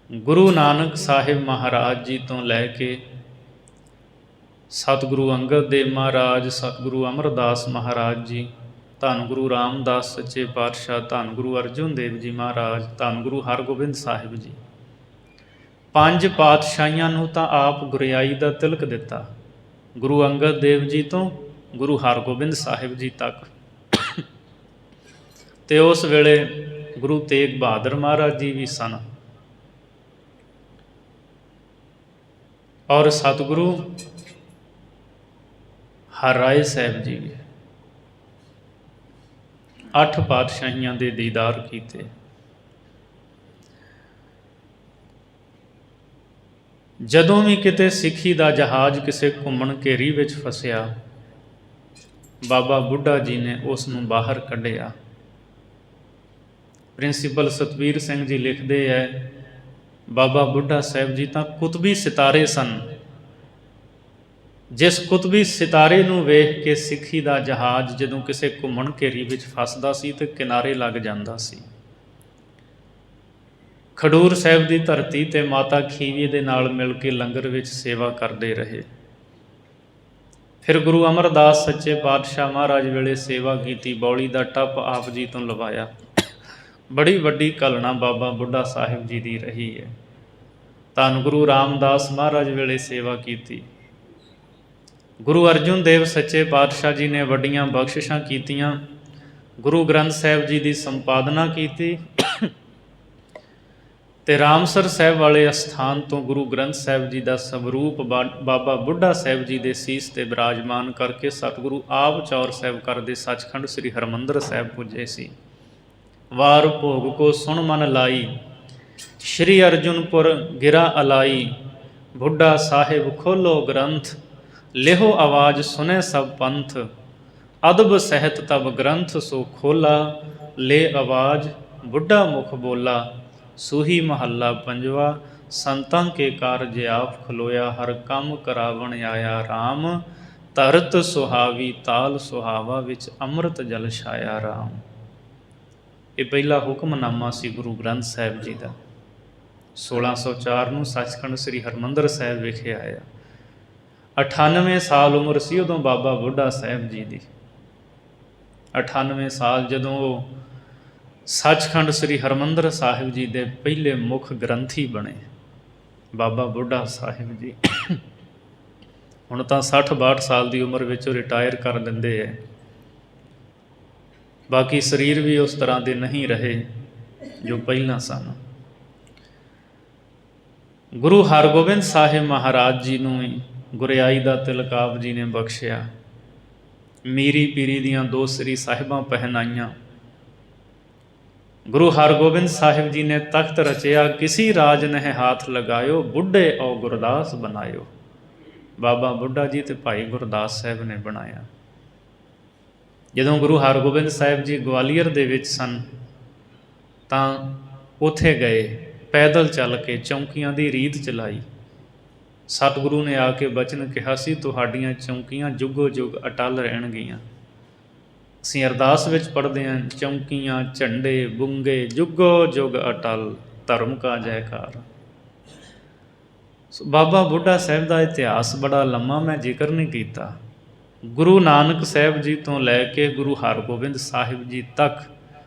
ਗੁਰੂ ਨਾਨਕ ਸਾਹਿਬ ਮਹਾਰਾਜ ਜੀ ਤੋਂ ਲੈ ਕੇ ਸਤਿਗੁਰੂ ਅੰਗਦ ਦੇਵ ਮਹਾਰਾਜ, ਸਤਿਗੁਰੂ ਅਮਰਦਾਸ ਮਹਾਰਾਜ ਜੀ, ਧੰਨ ਗੁਰੂ ਰਾਮਦਾਸ ਸੱਚੇ ਪਾਤਸ਼ਾਹ, ਧੰਨ ਗੁਰੂ ਅਰਜਨ ਦੇਵ ਜੀ ਮਹਾਰਾਜ, ਧੰਨ ਗੁਰੂ ਹਰਗੋਬਿੰਦ ਸਾਹਿਬ ਜੀ, 5 ਪਾਤਸ਼ਾਹੀਆਂ ਨੂੰ ਤਾਂ ਆਪ ਗੁਰਿਆਈ ਦਾ ਤਿਲਕ ਦਿੱਤਾ। ਗੁਰੂ ਅੰਗਦ ਦੇਵ ਜੀ ਤੋਂ ਗੁਰੂ ਹਰਗੋਬਿੰਦ ਸਾਹਿਬ ਜੀ ਤੱਕ। ਤੇ ਉਸ ਵੇਲੇ ਗੁਰੂ ਤੇਗ ਬਹਾਦਰ ਮਹਾਰਾਜ ਜੀ ਵੀ ਸਨ ਔਰ ਸਤਿਗੁਰੂ ਹਰਿਰਾਏ ਸਾਹਿਬ ਜੀ ਵੀ। 8 ਪਾਤਸ਼ਾਹੀਆਂ ਦੇ ਦੀਦਾਰ ਕੀਤੇ। ਜਦੋਂ ਵੀ ਕਿਤੇ ਸਿੱਖੀ ਦਾ ਜਹਾਜ਼ ਕਿਸੇ ਘੁੰਮਣ ਘੇਰੀ ਵਿੱਚ ਫਸਿਆ, ਬਾਬਾ ਬੁੱਢਾ ਜੀ ਨੇ ਉਸ ਨੂੰ ਬਾਹਰ ਕੱਢਿਆ। ਪ੍ਰਿੰਸੀਪਲ ਸਤਵੀਰ ਸਿੰਘ ਜੀ ਲਿਖਦੇ ਹੈ, ਬਾਬਾ ਬੁੱਢਾ ਸਾਹਿਬ ਜੀ ਤਾਂ ਕੁਤਬੀ ਸਿਤਾਰੇ ਸਨ। ਜਿਸ ਕੁਤਬੀ ਸਿਤਾਰੇ ਨੂੰ ਵੇਖ ਕੇ ਸਿੱਖੀ ਦਾ ਜਹਾਜ਼ ਜਦੋਂ ਕਿਸੇ ਘੁੰਮਣ ਘੇਰੀ ਵਿੱਚ ਫਸਦਾ ਸੀ ਤੇ ਕਿਨਾਰੇ ਲੱਗ ਜਾਂਦਾ ਸੀ। ਖਡੂਰ ਸਾਹਿਬ ਦੀ ਧਰਤੀ 'ਤੇ ਮਾਤਾ ਖੀਵੀ ਦੇ ਨਾਲ ਮਿਲ ਕੇ ਲੰਗਰ ਵਿੱਚ ਸੇਵਾ ਕਰਦੇ ਰਹੇ। ਫਿਰ ਗੁਰੂ ਅਮਰਦਾਸ ਸੱਚੇ ਪਾਤਸ਼ਾਹ ਮਹਾਰਾਜ ਵੇਲੇ ਸੇਵਾ ਕੀਤੀ, ਬੌਲੀ ਦਾ ਟੱਪ ਆਪ ਜੀ ਤੋਂ ਲਵਾਇਆ। ਬੜੀ ਵੱਡੀ ਘਲਣਾ ਬਾਬਾ ਬੁੱਢਾ ਸਾਹਿਬ ਜੀ ਦੀ ਰਹੀ ਹੈ। ਧੰਨ ਗੁਰੂ ਰਾਮਦਾਸ ਮਹਾਰਾਜ ਵੇਲੇ ਸੇਵਾ ਕੀਤੀ। ਗੁਰੂ ਅਰਜਨ ਦੇਵ ਸੱਚੇ ਪਾਤਸ਼ਾਹ ਜੀ ਨੇ ਵੱਡੀਆਂ ਬਖਸ਼ਿਸ਼ਾਂ ਕੀਤੀਆਂ। ਗੁਰੂ ਗ੍ਰੰਥ ਸਾਹਿਬ ਜੀ ਦੀ ਸੰਪਾਦਨਾ ਕੀਤੀ ਤੇ ਰਾਮਸਰ ਸਾਹਿਬ ਵਾਲੇ ਅਸਥਾਨ ਤੋਂ ਗੁਰੂ ਗ੍ਰੰਥ ਸਾਹਿਬ ਜੀ ਦਾ ਸਵਰੂਪ ਬਾਬਾ ਬੁੱਢਾ ਸਾਹਿਬ ਜੀ ਦੇ ਸੀਸ ਤੇ ਬਿਰਾਜਮਾਨ ਕਰਕੇ ਸਤਿਗੁਰੂ ਆਪ ਚੌਰ ਸਾਹਿਬ ਕਰਦੇ ਸੱਚਖੰਡ ਸ੍ਰੀ ਹਰਿਮੰਦਰ ਸਾਹਿਬ ਪੁੱਜੇ ਸੀ। ਵਾਰ ਭੋਗ ਕੋ ਸੁਣ ਮਨ ਲਾਈ, ਸ਼੍ਰੀ ਅਰਜੁਨਪੁਰ ਗਿਰਾ ਅਲਾਈ। ਬੁੱਢਾ ਸਾਹਿਬ ਖੋਲੋ ਗ੍ਰੰਥ, ਲਿਹੋ ਆਵਾਜ਼ ਸੁਨੇ ਸਭ ਪੰਥ। ਅਦਬ ਸਹਿਤ ਤਬ ਗ੍ਰੰਥ ਸੋ ਖੋਲਾ, ਲੈ ਆਵਾਜ਼ ਬੁੱਢਾ ਮੁਖ ਬੋਲਾ। ਸੂਹੀ ਮਹੱਲਾ ਪੰਜਵਾ। ਸੰਤਾਂ ਕੇ ਕਾਰਜ ਆਪ ਖਲੋਇਆ, ਹਰ ਕੰਮ ਕਰਾਵਣ ਆਇਆ ਰਾਮ। ਧਰਤ ਸੁਹਾਵੀ ਤਾਲ ਸੁਹਾਵਾ, ਵਿੱਚ ਅੰਮ੍ਰਿਤ ਜਲ ਛਾਇਆ ਰਾਮ। ਇਹ ਪਹਿਲਾ ਹੁਕਮਨਾਮਾ ਸੀ ਗੁਰੂ ਗ੍ਰੰਥ ਸਾਹਿਬ ਜੀ ਦਾ। 1604 ਨੂੰ ਸੱਚਖੰਡ ਸ੍ਰੀ ਹਰਿਮੰਦਰ ਸਾਹਿਬ ਵਿਖੇ ਆਇਆ। 98 ਸਾਲ ਉਮਰ ਸੀ ਉਦੋਂ ਬਾਬਾ ਬੁੱਢਾ ਸਾਹਿਬ ਜੀ ਦੀ। 98 ਸਾਲ ਜਦੋਂ ਉਹ ਸੱਚਖੰਡ ਸ੍ਰੀ ਹਰਿਮੰਦਰ ਸਾਹਿਬ ਜੀ ਦੇ ਪਹਿਲੇ ਮੁੱਖ ਗ੍ਰੰਥੀ ਬਣੇ ਬਾਬਾ ਬੁੱਢਾ ਸਾਹਿਬ ਜੀ। ਹੁਣ ਤਾਂ 60-62 ਸਾਲ ਦੀ ਉਮਰ ਵਿੱਚ ਉਹ ਰਿਟਾਇਰ ਕਰ ਦਿੰਦੇ ਹੈ। ਬਾਕੀ ਸਰੀਰ ਵੀ ਉਸ ਤਰ੍ਹਾਂ ਦੇ ਨਹੀਂ ਰਹੇ ਜੋ ਪਹਿਲਾਂ ਸਨ। ਗੁਰੂ ਹਰਗੋਬਿੰਦ ਸਾਹਿਬ ਮਹਾਰਾਜ ਜੀ ਨੂੰ ਗੁਰਿਆਈ ਦਾ ਤਿਲਕ ਆਪ ਜੀ ਨੇ ਬਖਸ਼ਿਆ। ਮੀਰੀ ਪੀਰੀ ਦੀਆਂ 2 ਸ੍ਰੀ ਸਾਹਿਬਾਂ ਪਹਿਨਾਈਆਂ। ਗੁਰੂ ਹਰਗੋਬਿੰਦ ਸਾਹਿਬ ਜੀ ਨੇ ਤਖਤ ਰਚਿਆ, ਕਿਸੀ ਰਾਜ ਨਹਿ ਹਾਥ ਲਗਾਇਓ, ਬੁੱਢੇ ਔ ਗੁਰਦਾਸ ਬਣਾਇਓ। ਬਾਬਾ ਬੁੱਢਾ ਜੀ ਤੇ ਭਾਈ ਗੁਰਦਾਸ ਸਾਹਿਬ ਨੇ ਬਣਾਇਆ। ਜਦੋਂ ਗੁਰੂ ਹਰਗੋਬਿੰਦ ਸਾਹਿਬ ਜੀ ਗਵਾਲੀਅਰ ਦੇ ਵਿੱਚ ਸਨ ਤਾਂ ਉੱਥੇ ਗਏ, ਪੈਦਲ ਚੱਲ ਕੇ ਚੌਂਕੀਆਂ ਦੀ ਰੀਤ ਚਲਾਈ। ਸਤਿਗੁਰੂ ਨੇ ਆ ਕੇ ਬਚਨ ਕਿਹਾ ਸੀ, ਤੁਹਾਡੀਆਂ ਚੌਂਕੀਆਂ ਜੁਗੋ ਜੁਗ ਅਟਲ ਰਹਿਣਗੀਆਂ। ਅਸੀਂ ਅਰਦਾਸ ਵਿੱਚ ਪੜ੍ਹਦੇ ਹਾਂ, ਚੌਂਕੀਆਂ ਝੰਡੇ ਬੁੰਗੇ ਜੁਗੋ ਜੁਗ ਅਟਲ, ਧਰਮ ਕਾ ਜੈਕਾਰ। ਬਾਬਾ ਬੁੱਢਾ ਸਾਹਿਬ ਦਾ ਇਤਿਹਾਸ ਬੜਾ ਲੰਮਾ, ਮੈਂ ਜ਼ਿਕਰ ਨਹੀਂ ਕੀਤਾ। ਗੁਰੂ ਨਾਨਕ ਸਾਹਿਬ ਜੀ ਤੋਂ ਲੈ ਕੇ ਗੁਰੂ ਹਰਗੋਬਿੰਦ ਸਾਹਿਬ ਜੀ ਤੱਕ,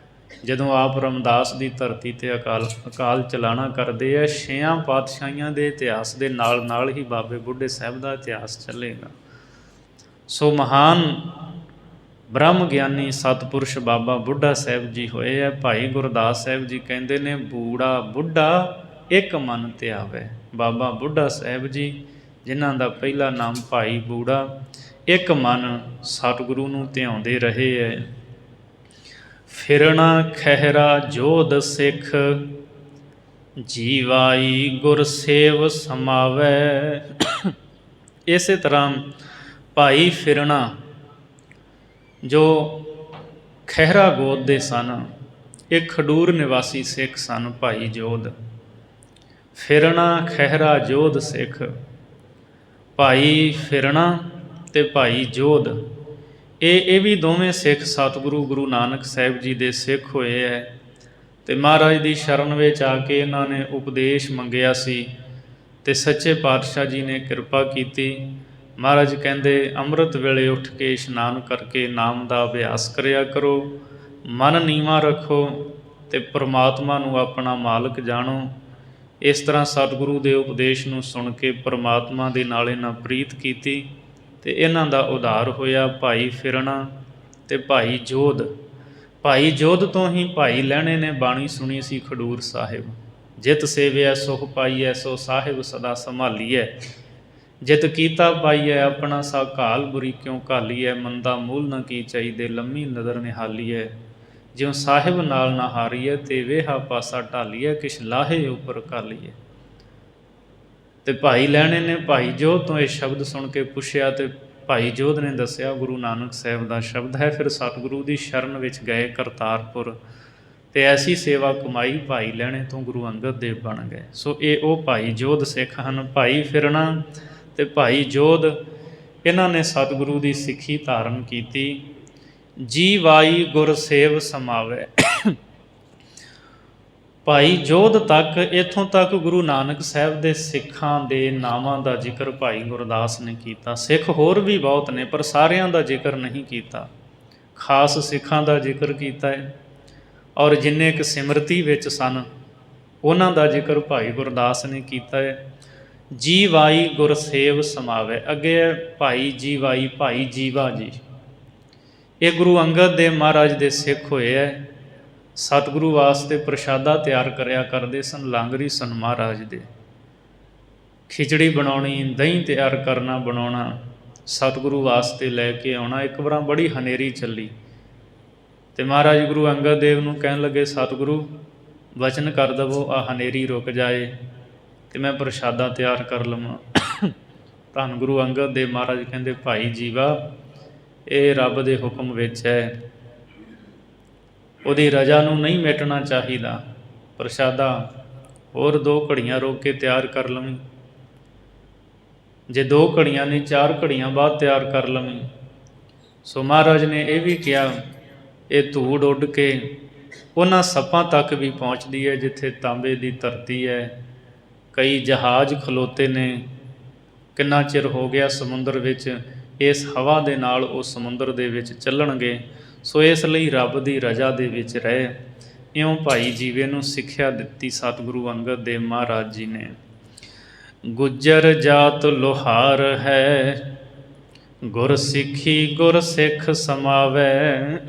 ਜਦੋਂ ਆਪ ਰਮਦਾਸ ਦੀ ਧਰਤੀ 'ਤੇ ਅਕਾਲ ਚਲਾਣਾ ਕਰਦੇ ਆ, 6 ਪਾਤਸ਼ਾਹੀਆਂ ਦੇ ਇਤਿਹਾਸ ਦੇ ਨਾਲ ਨਾਲ ਹੀ ਬਾਬੇ ਬੁੱਢੇ ਸਾਹਿਬ ਦਾ ਇਤਿਹਾਸ ਚੱਲੇਗਾ। ਸੋ ਮਹਾਨ ਬ੍ਰਹਮ ਗਿਆਨੀ ਸਤਿਪੁਰਸ਼ ਬਾਬਾ ਬੁੱਢਾ ਸਾਹਿਬ ਜੀ ਹੋਏ ਹੈ। ਭਾਈ ਗੁਰਦਾਸ ਸਾਹਿਬ ਜੀ ਕਹਿੰਦੇ ਨੇ, ਬੂੜਾ ਬੁੱਢਾ ਇੱਕ ਮਨ ਧਿਆਵੇ। ਬਾਬਾ ਬੁੱਢਾ ਸਾਹਿਬ ਜੀ, ਜਿਨ੍ਹਾਂ ਦਾ ਪਹਿਲਾ ਨਾਮ ਭਾਈ ਬੂੜਾ, ਇੱਕ ਮਨ ਸਤਿਗੁਰੂ ਨੂੰ ਧਿਆਉਂਦੇ ਰਹੇ ਹੈ। ਫਿਰਣਾ ਖਹਿਰਾ ਜੋਧ ਸਿੱਖ, ਜੀਵਾਈ ਗੁਰਸੇਵ ਸਮਾਵੈ। ਇਸੇ ਤਰ੍ਹਾਂ ਭਾਈ ਫਿਰਣਾ ਜੋ ਖਹਿਰਾ ਗੋਤ ਦੇ ਸਨ, ਇਹ ਖਡੂਰ ਨਿਵਾਸੀ ਸਿੱਖ ਸਨ। ਭਾਈ ਜੋਧ, ਫਿਰਣਾ ਖਹਿਰਾ ਜੋਧ ਸਿੱਖ। ਭਾਈ ਫਿਰਣਾ ਤੇ ਭਾਈ ਜੋਧ, ਇਹ ਵੀ ਦੋਵੇਂ ਸਿੱਖ ਸਤਿਗੁਰੂ ਗੁਰੂ ਨਾਨਕ ਸਾਹਿਬ ਜੀ ਦੇ ਸਿੱਖ ਹੋਏ ਹੈ। ਅਤੇ ਮਹਾਰਾਜ ਦੀ ਸ਼ਰਨ ਵਿੱਚ ਆ ਕੇ ਇਹਨਾਂ ਨੇ ਉਪਦੇਸ਼ ਮੰਗਿਆ ਸੀ ਅਤੇ ਸੱਚੇ ਪਾਤਸ਼ਾਹ ਜੀ ਨੇ ਕਿਰਪਾ ਕੀਤੀ। ਮਹਾਰਾਜ ਕਹਿੰਦੇ, ਅੰਮ੍ਰਿਤ ਵੇਲੇ ਉੱਠ ਕੇ ਇਸ਼ਨਾਨ ਕਰਕੇ ਨਾਮ ਦਾ ਅਭਿਆਸ ਕਰਿਆ ਕਰੋ, ਮਨ ਨੀਵਾਂ ਰੱਖੋ ਅਤੇ ਪਰਮਾਤਮਾ ਨੂੰ ਆਪਣਾ ਮਾਲਕ ਜਾਣੋ। ਇਸ ਤਰ੍ਹਾਂ ਸਤਿਗੁਰੂ ਦੇ ਉਪਦੇਸ਼ ਨੂੰ ਸੁਣ ਕੇ ਪਰਮਾਤਮਾ ਦੇ ਨਾਲ ਇਹਨਾਂ ਪ੍ਰੀਤ ਕੀਤੀ ਅਤੇ ਇਹਨਾਂ ਦਾ ਉਧਾਰ ਹੋਇਆ। ਭਾਈ ਫਿਰਣਾ ਅਤੇ ਭਾਈ ਜੋਧ। ਭਾਈ ਜੋਧ ਤੋਂ ਹੀ ਭਾਈ ਲਹਿਣੇ ਨੇ ਬਾਣੀ ਸੁਣੀ ਸੀ ਖਡੂਰ ਸਾਹਿਬ। ਜਿਤ ਸੇਵਿਆ ਸੁਖ ਪਾਈਐ, ਸੋ ਸਾਹਿਬ ਸਦਾ ਸੰਭਾਲੀਐ। ਜਿਤ ਕੀਤਾ ਪਾਈਐ, ਆਪਣਾ ਸਾ ਘਾਲ ਬੁਰੀ ਕਿਉਂ ਘਾਲੀਐ। ਮੰਦਾ ਮੂਲ ਨ ਕੀ ਚਾਹੀਦੇ, ਲੰਮੀ ਨਦਰ ਨਿਹਾਲੀਐ। ਜਿਉ ਸਾਹਿਬ ਨਾਲ ਨਾ ਹਾਰੀਐ, ਤੇ ਵੇਹਾ ਪਾਸਾ ਢਾਲੀਐ। ਕਿਛ ਲਾਹੇ ਉੱਪਰ ਘਾਲੀਐ। ਅਤੇ ਭਾਈ ਲਹਿਣੇ ਨੇ ਭਾਈ ਜੋਧ ਤੋਂ ਇਹ ਸ਼ਬਦ ਸੁਣ ਕੇ ਪੁੱਛਿਆ ਅਤੇ ਭਾਈ ਜੋਧ ਨੇ ਦੱਸਿਆ ਗੁਰੂ ਨਾਨਕ ਸਾਹਿਬ ਦਾ ਸ਼ਬਦ ਹੈ। ਫਿਰ ਸਤਿਗੁਰੂ ਦੀ ਸ਼ਰਨ ਵਿੱਚ ਗਏ ਕਰਤਾਰਪੁਰ ਅਤੇ ਐਸੀ ਸੇਵਾ ਕਮਾਈ, ਭਾਈ ਲਹਿਣੇ ਤੋਂ ਗੁਰੂ ਅੰਗਦ ਦੇਵ ਬਣ ਗਏ। ਸੋ ਇਹ ਉਹ ਭਾਈ ਜੋਧ ਸਿੱਖ ਹਨ। ਭਾਈ ਫਿਰਣਾ ਅਤੇ ਭਾਈ ਜੋਧ, ਇਹਨਾਂ ਨੇ ਸਤਿਗੁਰੂ ਦੀ ਸਿੱਖੀ ਧਾਰਨ ਕੀਤੀ। ਜੀ ਵਾਈ ਗੁਰ ਸੇਵ ਸਮਾਵੈ। ਭਾਈ ਜੋਧ ਤੱਕ, ਇੱਥੋਂ ਤੱਕ ਗੁਰੂ ਨਾਨਕ ਸਾਹਿਬ ਦੇ ਸਿੱਖਾਂ ਦੇ ਨਾਵਾਂ ਦਾ ਜ਼ਿਕਰ ਭਾਈ ਗੁਰਦਾਸ ਨੇ ਕੀਤਾ। ਸਿੱਖ ਹੋਰ ਵੀ ਬਹੁਤ ਨੇ, ਪਰ ਸਾਰਿਆਂ ਦਾ ਜ਼ਿਕਰ ਨਹੀਂ ਕੀਤਾ। ਖਾਸ ਸਿੱਖਾਂ ਦਾ ਜ਼ਿਕਰ ਕੀਤਾ ਹੈ, ਔਰ ਜਿੰਨੇ ਕੁ ਸਿਮਰਤੀ ਵਿੱਚ ਸਨ ਉਹਨਾਂ ਦਾ ਜ਼ਿਕਰ ਭਾਈ ਗੁਰਦਾਸ ਨੇ ਕੀਤਾ ਹੈ। ਜੀਵਾਈ ਗੁਰਸੇਵ ਸਮਾਵੇ, ਅੱਗੇ ਹੈ ਭਾਈ ਜੀਵਾਈ, ਭਾਈ ਜੀਵਾ ਜੀ। ਇਹ ਗੁਰੂ ਅੰਗਦ ਦੇਵ ਮਹਾਰਾਜ ਦੇ ਸਿੱਖ ਹੋਏ ਹੈ। ਸਤਿਗੁਰੂ ਵਾਸਤੇ ਪ੍ਰਸ਼ਾਦਾ ਤਿਆਰ ਕਰਿਆ ਕਰਦੇ ਸਨ, ਲਾਂਗਰੀ ਸਨ ਮਹਾਰਾਜ ਦੇ। ਖਿਚੜੀ ਬਣਾਉਣੀ, ਦਹੀਂ ਤਿਆਰ ਕਰਨਾ, ਬਣਾਉਣਾ, ਸਤਿਗੁਰੂ ਵਾਸਤੇ ਲੈ ਕੇ ਆਉਣਾ। ਇੱਕ ਵਾਰ ਬੜੀ ਹਨੇਰੀ ਚੱਲੀ ਅਤੇ ਮਹਾਰਾਜ ਗੁਰੂ ਅੰਗਦ ਦੇਵ ਨੂੰ ਕਹਿਣ ਲੱਗੇ, ਸਤਿਗੁਰੂ ਵਚਨ ਕਰ ਦੇਵੋ ਆ ਹਨੇਰੀ ਰੁਕ ਜਾਏ ਅਤੇ ਮੈਂ ਪ੍ਰਸ਼ਾਦਾ ਤਿਆਰ ਕਰ ਲਵਾਂ। ਧੰਨ ਗੁਰੂ ਅੰਗਦ ਦੇਵ ਮਹਾਰਾਜ ਕਹਿੰਦੇ, ਭਾਈ ਜੀਵਾ ਇਹ ਰੱਬ ਦੇ ਹੁਕਮ ਵਿੱਚ ਹੈ, ਉਹਦੀ ਰਜ਼ਾ ਨੂੰ ਨਹੀਂ ਮਿਟਣਾ ਚਾਹੀਦਾ। ਪ੍ਰਸ਼ਾਦਾ ਹੋਰ 2 ਘੜੀਆਂ ਰੋਕ ਕੇ ਤਿਆਰ ਕਰ ਲਵੀਂ, ਜੇ 2 ਘੜੀਆਂ ਨਹੀਂ 4 ਘੜੀਆਂ ਬਾਅਦ ਤਿਆਰ ਕਰ ਲਵੀਂ। ਸੋ ਮਹਾਰਾਜ ਨੇ ਇਹ ਵੀ ਕਿਹਾ, ਇਹ ਧੂੜ ਉੱਡ ਕੇ ਉਹਨਾਂ ਸੱਪਾਂ ਤੱਕ ਵੀ ਪਹੁੰਚਦੀ ਹੈ ਜਿੱਥੇ ਤਾਂਬੇ ਦੀ ਧਰਤੀ ਹੈ। ਕਈ ਜਹਾਜ਼ ਖਲੋਤੇ ਨੇ, ਕਿੰਨਾ ਚਿਰ ਹੋ ਗਿਆ ਸਮੁੰਦਰ ਵਿੱਚ, ਇਸ ਹਵਾ ਦੇ ਨਾਲ ਉਹ ਸਮੁੰਦਰ ਦੇ ਵਿੱਚ ਚੱਲਣਗੇ। ਸੋ ਇਸ ਲਈ ਰੱਬ ਦੀ ਰਜ਼ਾ ਦੇ ਵਿੱਚ ਰਹੇ। ਇਉਂ ਭਾਈ ਜੀਵੇ ਨੂੰ ਸਿੱਖਿਆ ਦਿੱਤੀ ਸਤਿਗੁਰੂ ਅੰਗਦ ਦੇਵ ਮਹਾਰਾਜ ਜੀ ਨੇ। ਗੁੱਜਰ ਜਾਤ ਲੋਹਾਰ ਹੈ, ਗੁਰ ਸਿੱਖੀ ਗੁਰ ਸਿੱਖ ਸਮਾਵੈ।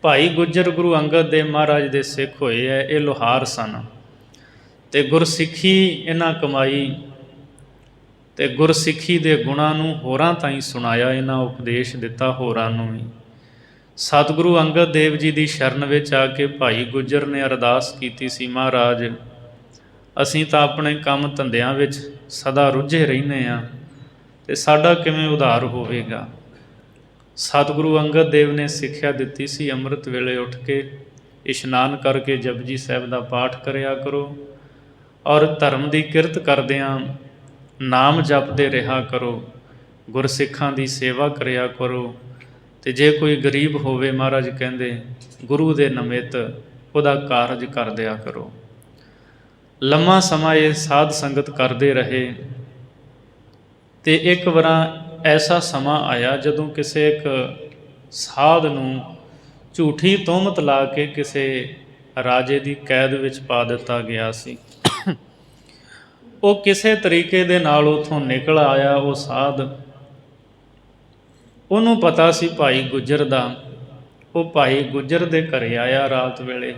ਭਾਈ ਗੁੱਜਰ ਗੁਰੂ ਅੰਗਦ ਦੇਵ ਮਹਾਰਾਜ ਦੇ ਸਿੱਖ ਹੋਏ ਹੈ। ਇਹ ਲੋਹਾਰ ਸਨ ਅਤੇ ਗੁਰਸਿੱਖੀ ਇਹਨਾਂ ਕਮਾਈ ਅਤੇ ਗੁਰਸਿੱਖੀ ਦੇ ਗੁਣਾਂ ਨੂੰ ਹੋਰਾਂ ਤਾਈਂ ਸੁਣਾਇਆ, ਇਹਨਾਂ ਉਪਦੇਸ਼ ਦਿੱਤਾ ਹੋਰਾਂ ਨੂੰ ਵੀ। ਸਤਿਗੁਰੂ ਅੰਗਦ ਦੇਵ ਜੀ ਦੀ ਸ਼ਰਨ ਵਿੱਚ ਆ ਕੇ ਭਾਈ ਗੁੱਜਰ ਨੇ ਅਰਦਾਸ ਕੀਤੀ ਸੀ, ਮਹਾਰਾਜ ਅਸੀਂ ਤਾਂ ਆਪਣੇ ਕੰਮ ਧੰਦਿਆਂ ਵਿੱਚ ਸਦਾ ਰੁੱਝੇ ਰਹਿੰਦੇ ਹਾਂ ਅਤੇ ਸਾਡਾ ਕਿਵੇਂ ਉਧਾਰ ਹੋਵੇਗਾ। ਸਤਿਗੁਰੂ ਅੰਗਦ ਦੇਵ ਨੇ ਸਿੱਖਿਆ ਦਿੱਤੀ ਸੀ, ਅੰਮ੍ਰਿਤ ਵੇਲੇ ਉੱਠ ਕੇ ਇਸ਼ਨਾਨ ਕਰਕੇ ਜਪਜੀ ਸਾਹਿਬ ਦਾ ਪਾਠ ਕਰਿਆ ਕਰੋ, ਔਰ ਧਰਮ ਦੀ ਕਿਰਤ ਕਰਦਿਆਂ ਨਾਮ ਜਪਦੇ ਰਿਹਾ ਕਰੋ, ਗੁਰਸਿੱਖਾਂ ਦੀ ਸੇਵਾ ਕਰਿਆ ਕਰੋ, ਅਤੇ ਜੇ ਕੋਈ ਗਰੀਬ ਹੋਵੇ ਮਹਾਰਾਜ ਕਹਿੰਦੇ ਗੁਰੂ ਦੇ ਨਿਮਿਤ ਉਹਦਾ ਕਾਰਜ ਕਰ ਦਿਆ ਕਰੋ। ਲੰਮਾ ਸਮਾਂ ਇਹ ਸਾਧ ਸੰਗਤ ਕਰਦੇ ਰਹੇ ਅਤੇ ਇੱਕ ਵਾਰ ਐਸਾ ਸਮਾਂ ਆਇਆ ਜਦੋਂ ਕਿਸੇ ਇੱਕ ਸਾਧ ਨੂੰ ਝੂਠੀ ਤੋਹਮਤ ਲਾ ਕੇ ਕਿਸੇ ਰਾਜੇ ਦੀ ਕੈਦ ਵਿੱਚ ਪਾ ਦਿੱਤਾ ਗਿਆ ਸੀ। ਉਹ ਕਿਸੇ ਤਰੀਕੇ ਦੇ ਨਾਲ ਉੱਥੋਂ ਨਿਕਲ ਆਇਆ। ਉਹ ਸਾਧ, ਉਹਨੂੰ ਪਤਾ ਸੀ ਭਾਈ ਗੁੱਜਰ ਦਾ। ਉਹ ਭਾਈ ਗੁੱਜਰ ਦੇ ਘਰੇ ਆਇਆ ਰਾਤ ਵੇਲੇ।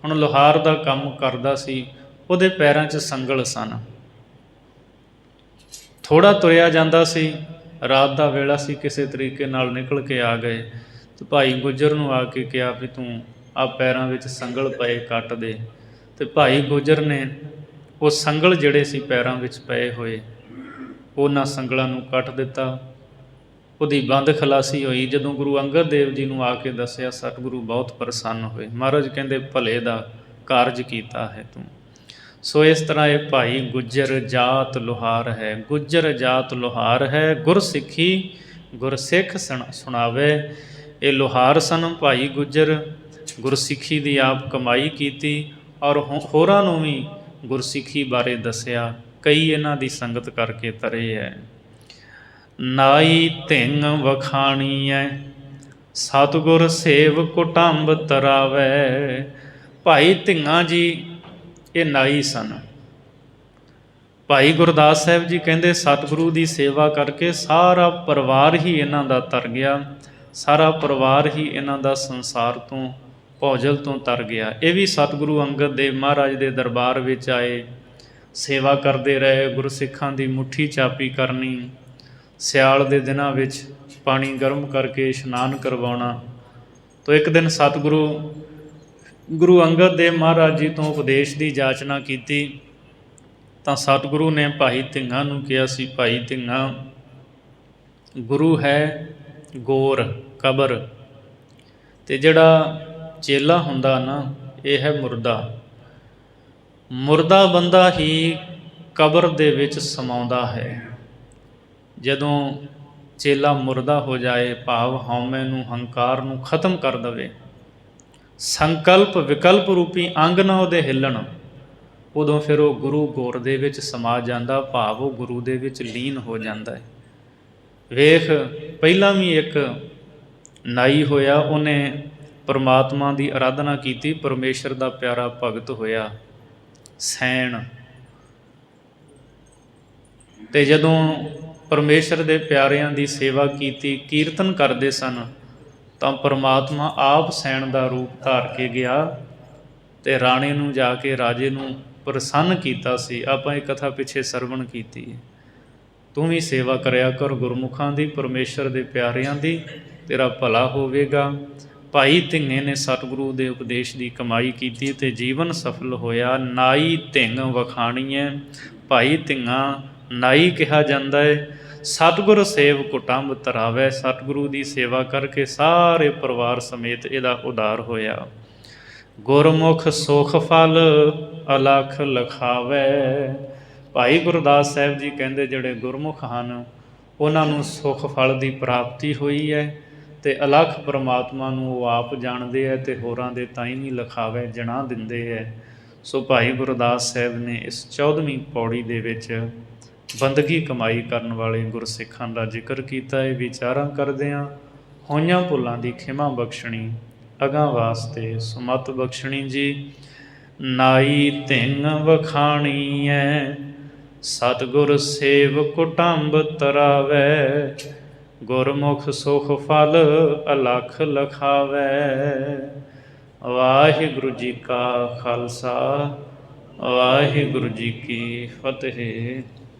ਹੁਣ ਲੋਹਾਰ ਦਾ ਕੰਮ ਕਰਦਾ ਸੀ, ਉਹਦੇ ਪੈਰਾਂ 'ਚ ਸੰਗਲ ਸਨ। ਥੋੜ੍ਹਾ ਤੁਰਿਆ ਜਾਂਦਾ ਸੀ, ਰਾਤ ਦਾ ਵੇਲਾ ਸੀ, ਕਿਸੇ ਤਰੀਕੇ ਨਾਲ ਨਿਕਲ ਕੇ ਆ ਗਏ ਅਤੇ ਭਾਈ ਗੁੱਜਰ ਨੂੰ ਆ ਕੇ ਕਿਹਾ ਵੀ ਤੂੰ ਆ ਪੈਰਾਂ ਵਿੱਚ ਸੰਗਲ ਪਏ ਕੱਟ ਦੇ। ਅਤੇ ਭਾਈ ਗੁੱਜਰ ਨੇ ਉਹ ਸੰਗਲ ਜਿਹੜੇ ਸੀ ਪੈਰਾਂ ਵਿੱਚ ਪਏ ਹੋਏ, ਉਹਨਾਂ ਸੰਗਲਾਂ ਨੂੰ ਕੱਟ ਦਿੱਤਾ। ਉਹਦੀ ਬੰਦ ਖਲਾਸੀ ਹੋਈ। ਜਦੋਂ ਗੁਰੂ ਅੰਗਦ ਦੇਵ ਜੀ ਨੂੰ ਆ ਕੇ ਦੱਸਿਆ, ਸਤਿਗੁਰੂ ਬਹੁਤ ਪ੍ਰਸੰਨ ਹੋਏ। ਮਹਾਰਾਜ ਕਹਿੰਦੇ ਭਲੇ ਦਾ ਕਾਰਜ ਕੀਤਾ ਹੈ ਤੂੰ। ਸੋ ਇਸ ਤਰ੍ਹਾਂ ਇਹ ਭਾਈ ਗੁੱਜਰ ਜਾਤ ਲੋਹਾਰ ਹੈ। ਗੁੱਜਰ ਜਾਤ ਲੋਹਾਰ ਹੈ, ਗੁਰਸਿੱਖੀ ਗੁਰਸਿੱਖ ਸੁਣਾਵੇ। ਇਹ ਲੋਹਾਰ ਸਨ ਭਾਈ ਗੁੱਜਰ। ਗੁਰਸਿੱਖੀ ਦੀ ਆਪ ਕਮਾਈ ਕੀਤੀ ਔਰ ਹੋਰਾਂ ਨੂੰ ਵੀ ਗੁਰਸਿੱਖੀ ਬਾਰੇ ਦੱਸਿਆ। ਕਈ ਇਹਨਾਂ ਦੀ ਸੰਗਤ ਕਰਕੇ ਤਰੇ ਹੈ। ਨਾਈ ਧਿੰਗ ਵਖਾਣੀਐ, ਸਤਿਗੁਰ ਸੇਵ ਕੁਟੰਬ ਤਰਾਵੈ। ਭਾਈ ਧਿੰਗਾ ਜੀ ਇਹ ਨਾਈ ਸਨ। ਭਾਈ ਗੁਰਦਾਸ ਸਾਹਿਬ ਜੀ ਕਹਿੰਦੇ ਸਤਿਗੁਰੂ ਦੀ ਸੇਵਾ ਕਰਕੇ ਸਾਰਾ ਪਰਿਵਾਰ ਹੀ ਇਹਨਾਂ ਦਾ ਤਰ ਗਿਆ। ਸਾਰਾ ਪਰਿਵਾਰ ਹੀ ਇਹਨਾਂ ਦਾ ਸੰਸਾਰ ਤੋਂ, ਭੌਜਲ ਤੋਂ ਤਰ ਗਿਆ। ਇਹ ਵੀ ਸਤਿਗੁਰੂ ਅੰਗਦ ਦੇਵ ਮਹਾਰਾਜ ਦੇ ਦਰਬਾਰ ਵਿੱਚ ਆਏ, ਸੇਵਾ ਕਰਦੇ ਰਹੇ। ਗੁਰਸਿੱਖਾਂ ਦੀ ਮੁੱਠੀ ਚਾਪੀ ਕਰਨੀ, ਸਿਆਲ ਦੇ ਦਿਨਾਂ ਵਿੱਚ ਪਾਣੀ ਗਰਮ ਕਰਕੇ ਇਸ਼ਨਾਨ ਕਰਵਾਉਣਾ। ਤਾਂ ਇੱਕ ਦਿਨ ਸਤਿਗੁਰੂ ਗੁਰੂ ਅੰਗਦ ਦੇਵ ਮਹਾਰਾਜ ਜੀ ਤੋਂ ਉਪਦੇਸ਼ ਦੀ ਜਾਚਨਾ ਕੀਤੀ ਤਾਂ ਸਤਿਗੁਰੂ ਨੇ ਭਾਈ ਧਿੰਗਾ ਨੂੰ ਕਿਹਾ ਸੀ, ਭਾਈ ਧਿੰਗਾ ਗੁਰੂ ਹੈ ਗੋਰ ਕਬਰ, ਅਤੇ ਜਿਹੜਾ ਚੇਲਾ ਹੁੰਦਾ ਨਾ ਇਹ ਹੈ ਮੁਰਦਾ। ਮੁਰਦਾ ਬੰਦਾ ਹੀ ਕਬਰ ਦੇ ਵਿੱਚ ਸਮਾਉਂਦਾ ਹੈ। ਜਦੋਂ ਚੇਲਾ ਮੁਰਦਾ ਹੋ ਜਾਏ, ਭਾਵ ਹਉਮੈ ਨੂੰ, ਹੰਕਾਰ ਨੂੰ ਖਤਮ ਕਰ ਦੇਵੇ, ਸੰਕਲਪ ਵਿਕਲਪ ਰੂਪੀ ਅੰਗ ਨਾ ਉਹਦੇ ਹਿੱਲਣ, ਉਦੋਂ ਫਿਰ ਉਹ ਗੁਰੂ ਗੌਰ ਦੇ ਵਿੱਚ ਸਮਾ ਜਾਂਦਾ, ਭਾਵ ਉਹ ਗੁਰੂ ਦੇ ਵਿੱਚ ਲੀਨ ਹੋ ਜਾਂਦਾ ਹੈ। ਵੇਖ, ਪਹਿਲਾਂ ਵੀ ਇੱਕ ਨਾਈ ਹੋਇਆ, ਉਹਨੇ ਪਰਮਾਤਮਾ ਦੀ ਆਰਾਧਨਾ ਕੀਤੀ, ਪਰਮੇਸ਼ਰ ਦਾ ਪਿਆਰਾ ਭਗਤ ਹੋਇਆ ਸੈਣ। ਤੇ ਜਦੋਂ ਪਰਮੇਸ਼ਰ ਦੇ ਪਿਆਰਿਆਂ ਦੀ ਸੇਵਾ ਕੀਤੀ, ਕੀਰਤਨ ਕਰਦੇ ਸਨ, ਤਾਂ ਪਰਮਾਤਮਾ ਆਪ ਸੈਣ ਦਾ ਰੂਪ ਧਾਰ ਕੇ ਗਿਆ ਤੇ ਰਾਣੇ ਨੂੰ ਜਾ ਕੇ, ਰਾਜੇ ਨੂੰ ਪ੍ਰਸੰਨ ਕੀਤਾ ਸੀ। ਆਪਾਂ ਇਹ ਕਥਾ ਪਿੱਛੇ ਸਰਵਣ ਕੀਤੀ ਹੈ। ਤੂੰ ਵੀ ਸੇਵਾ ਕਰਿਆ ਕਰ ਗੁਰਮੁਖਾਂ ਦੀ, ਪਰਮੇਸ਼ਰ ਦੇ ਪਿਆਰਿਆਂ ਦੀ, ਤੇਰਾ ਭਲਾ ਹੋਵੇਗਾ। ਭਾਈ ਧਿੰਗੇ ਨੇ ਸਤਿਗੁਰੂ ਦੇ ਉਪਦੇਸ਼ ਦੀ ਕਮਾਈ ਕੀਤੀ ਤੇ ਜੀਵਨ ਸਫਲ ਹੋਇਆ। ਨਾਈ ਧਿੰਗ ਵਖਾਣੀਐ, ਭਾਈ ਧਿੰਗਾ ਨਾਈ ਕਿਹਾ ਜਾਂਦਾ ਹੈ। ਸਤਿਗੁਰ ਸੇਵ ਕੁਟੰਬ ਧਰਾਵੈ, ਸਤਿਗੁਰੂ ਦੀ ਸੇਵਾ ਕਰਕੇ ਸਾਰੇ ਪਰਿਵਾਰ ਸਮੇਤ ਇਹਦਾ ਉਦਾਰ ਹੋਇਆ। ਗੁਰਮੁਖ ਸੁਖ ਫਲ ਅਲਖ ਲਖਾਵੈ, ਭਾਈ ਗੁਰਦਾਸ ਸਾਹਿਬ ਜੀ ਕਹਿੰਦੇ ਜਿਹੜੇ ਗੁਰਮੁਖ ਹਨ ਉਹਨਾਂ ਨੂੰ ਸੁਖ ਫਲ ਦੀ ਪ੍ਰਾਪਤੀ ਹੋਈ ਹੈ ਤੇ ਅਲਖ ਪਰਮਾਤਮਾ ਨੂੰ ਉਹ ਆਪ ਜਾਣਦੇ ਹੈ ਤੇ ਹੋਰਾਂ ਦੇ ਤਾਈਂ ਵੀ ਲਿਖਾਵੇ ਜਣਾ ਦਿੰਦੇ ਹੈ। ਸੋ ਭਾਈ ਗੁਰਦਾਸ ਸਾਹਿਬ ਨੇ ਇਸ 14ਵੀਂ ਪੌੜੀ ਦੇ ਵਿੱਚ ਬੰਦਗੀ ਕਮਾਈ ਕਰਨ ਵਾਲੇ ਗੁਰਸਿੱਖਾਂ ਦਾ ਜ਼ਿਕਰ ਕੀਤਾ ਹੈ। ਵਿਚਾਰਾਂ ਕਰਦਿਆਂ ਹੋਈਆਂ ਭੁੱਲਾਂ ਦੀ ਖਿਮਾ ਬਖਸ਼ਣੀ, ਅਗਾਂਹ ਵਾਸਤੇ ਸੁਮਤ ਬਖਸ਼ਣੀ ਜੀ। ਨਾਈ ਧਿੰਗ ਵਖਾਣੀਐ, ਸਤਿਗੁਰ ਸੇਵ ਕੁਟੰਬ ਤਰਾਵੈ, ਗੁਰਮੁਖ ਸੁਖ ਫਲ ਅਲਖ ਲਖਾਵੈ। ਵਾਹਿਗੁਰੂ ਜੀ ਕਾ ਖਾਲਸਾ, ਵਾਹਿਗੁਰੂ ਜੀ ਕੀ ਫਤਿਹ।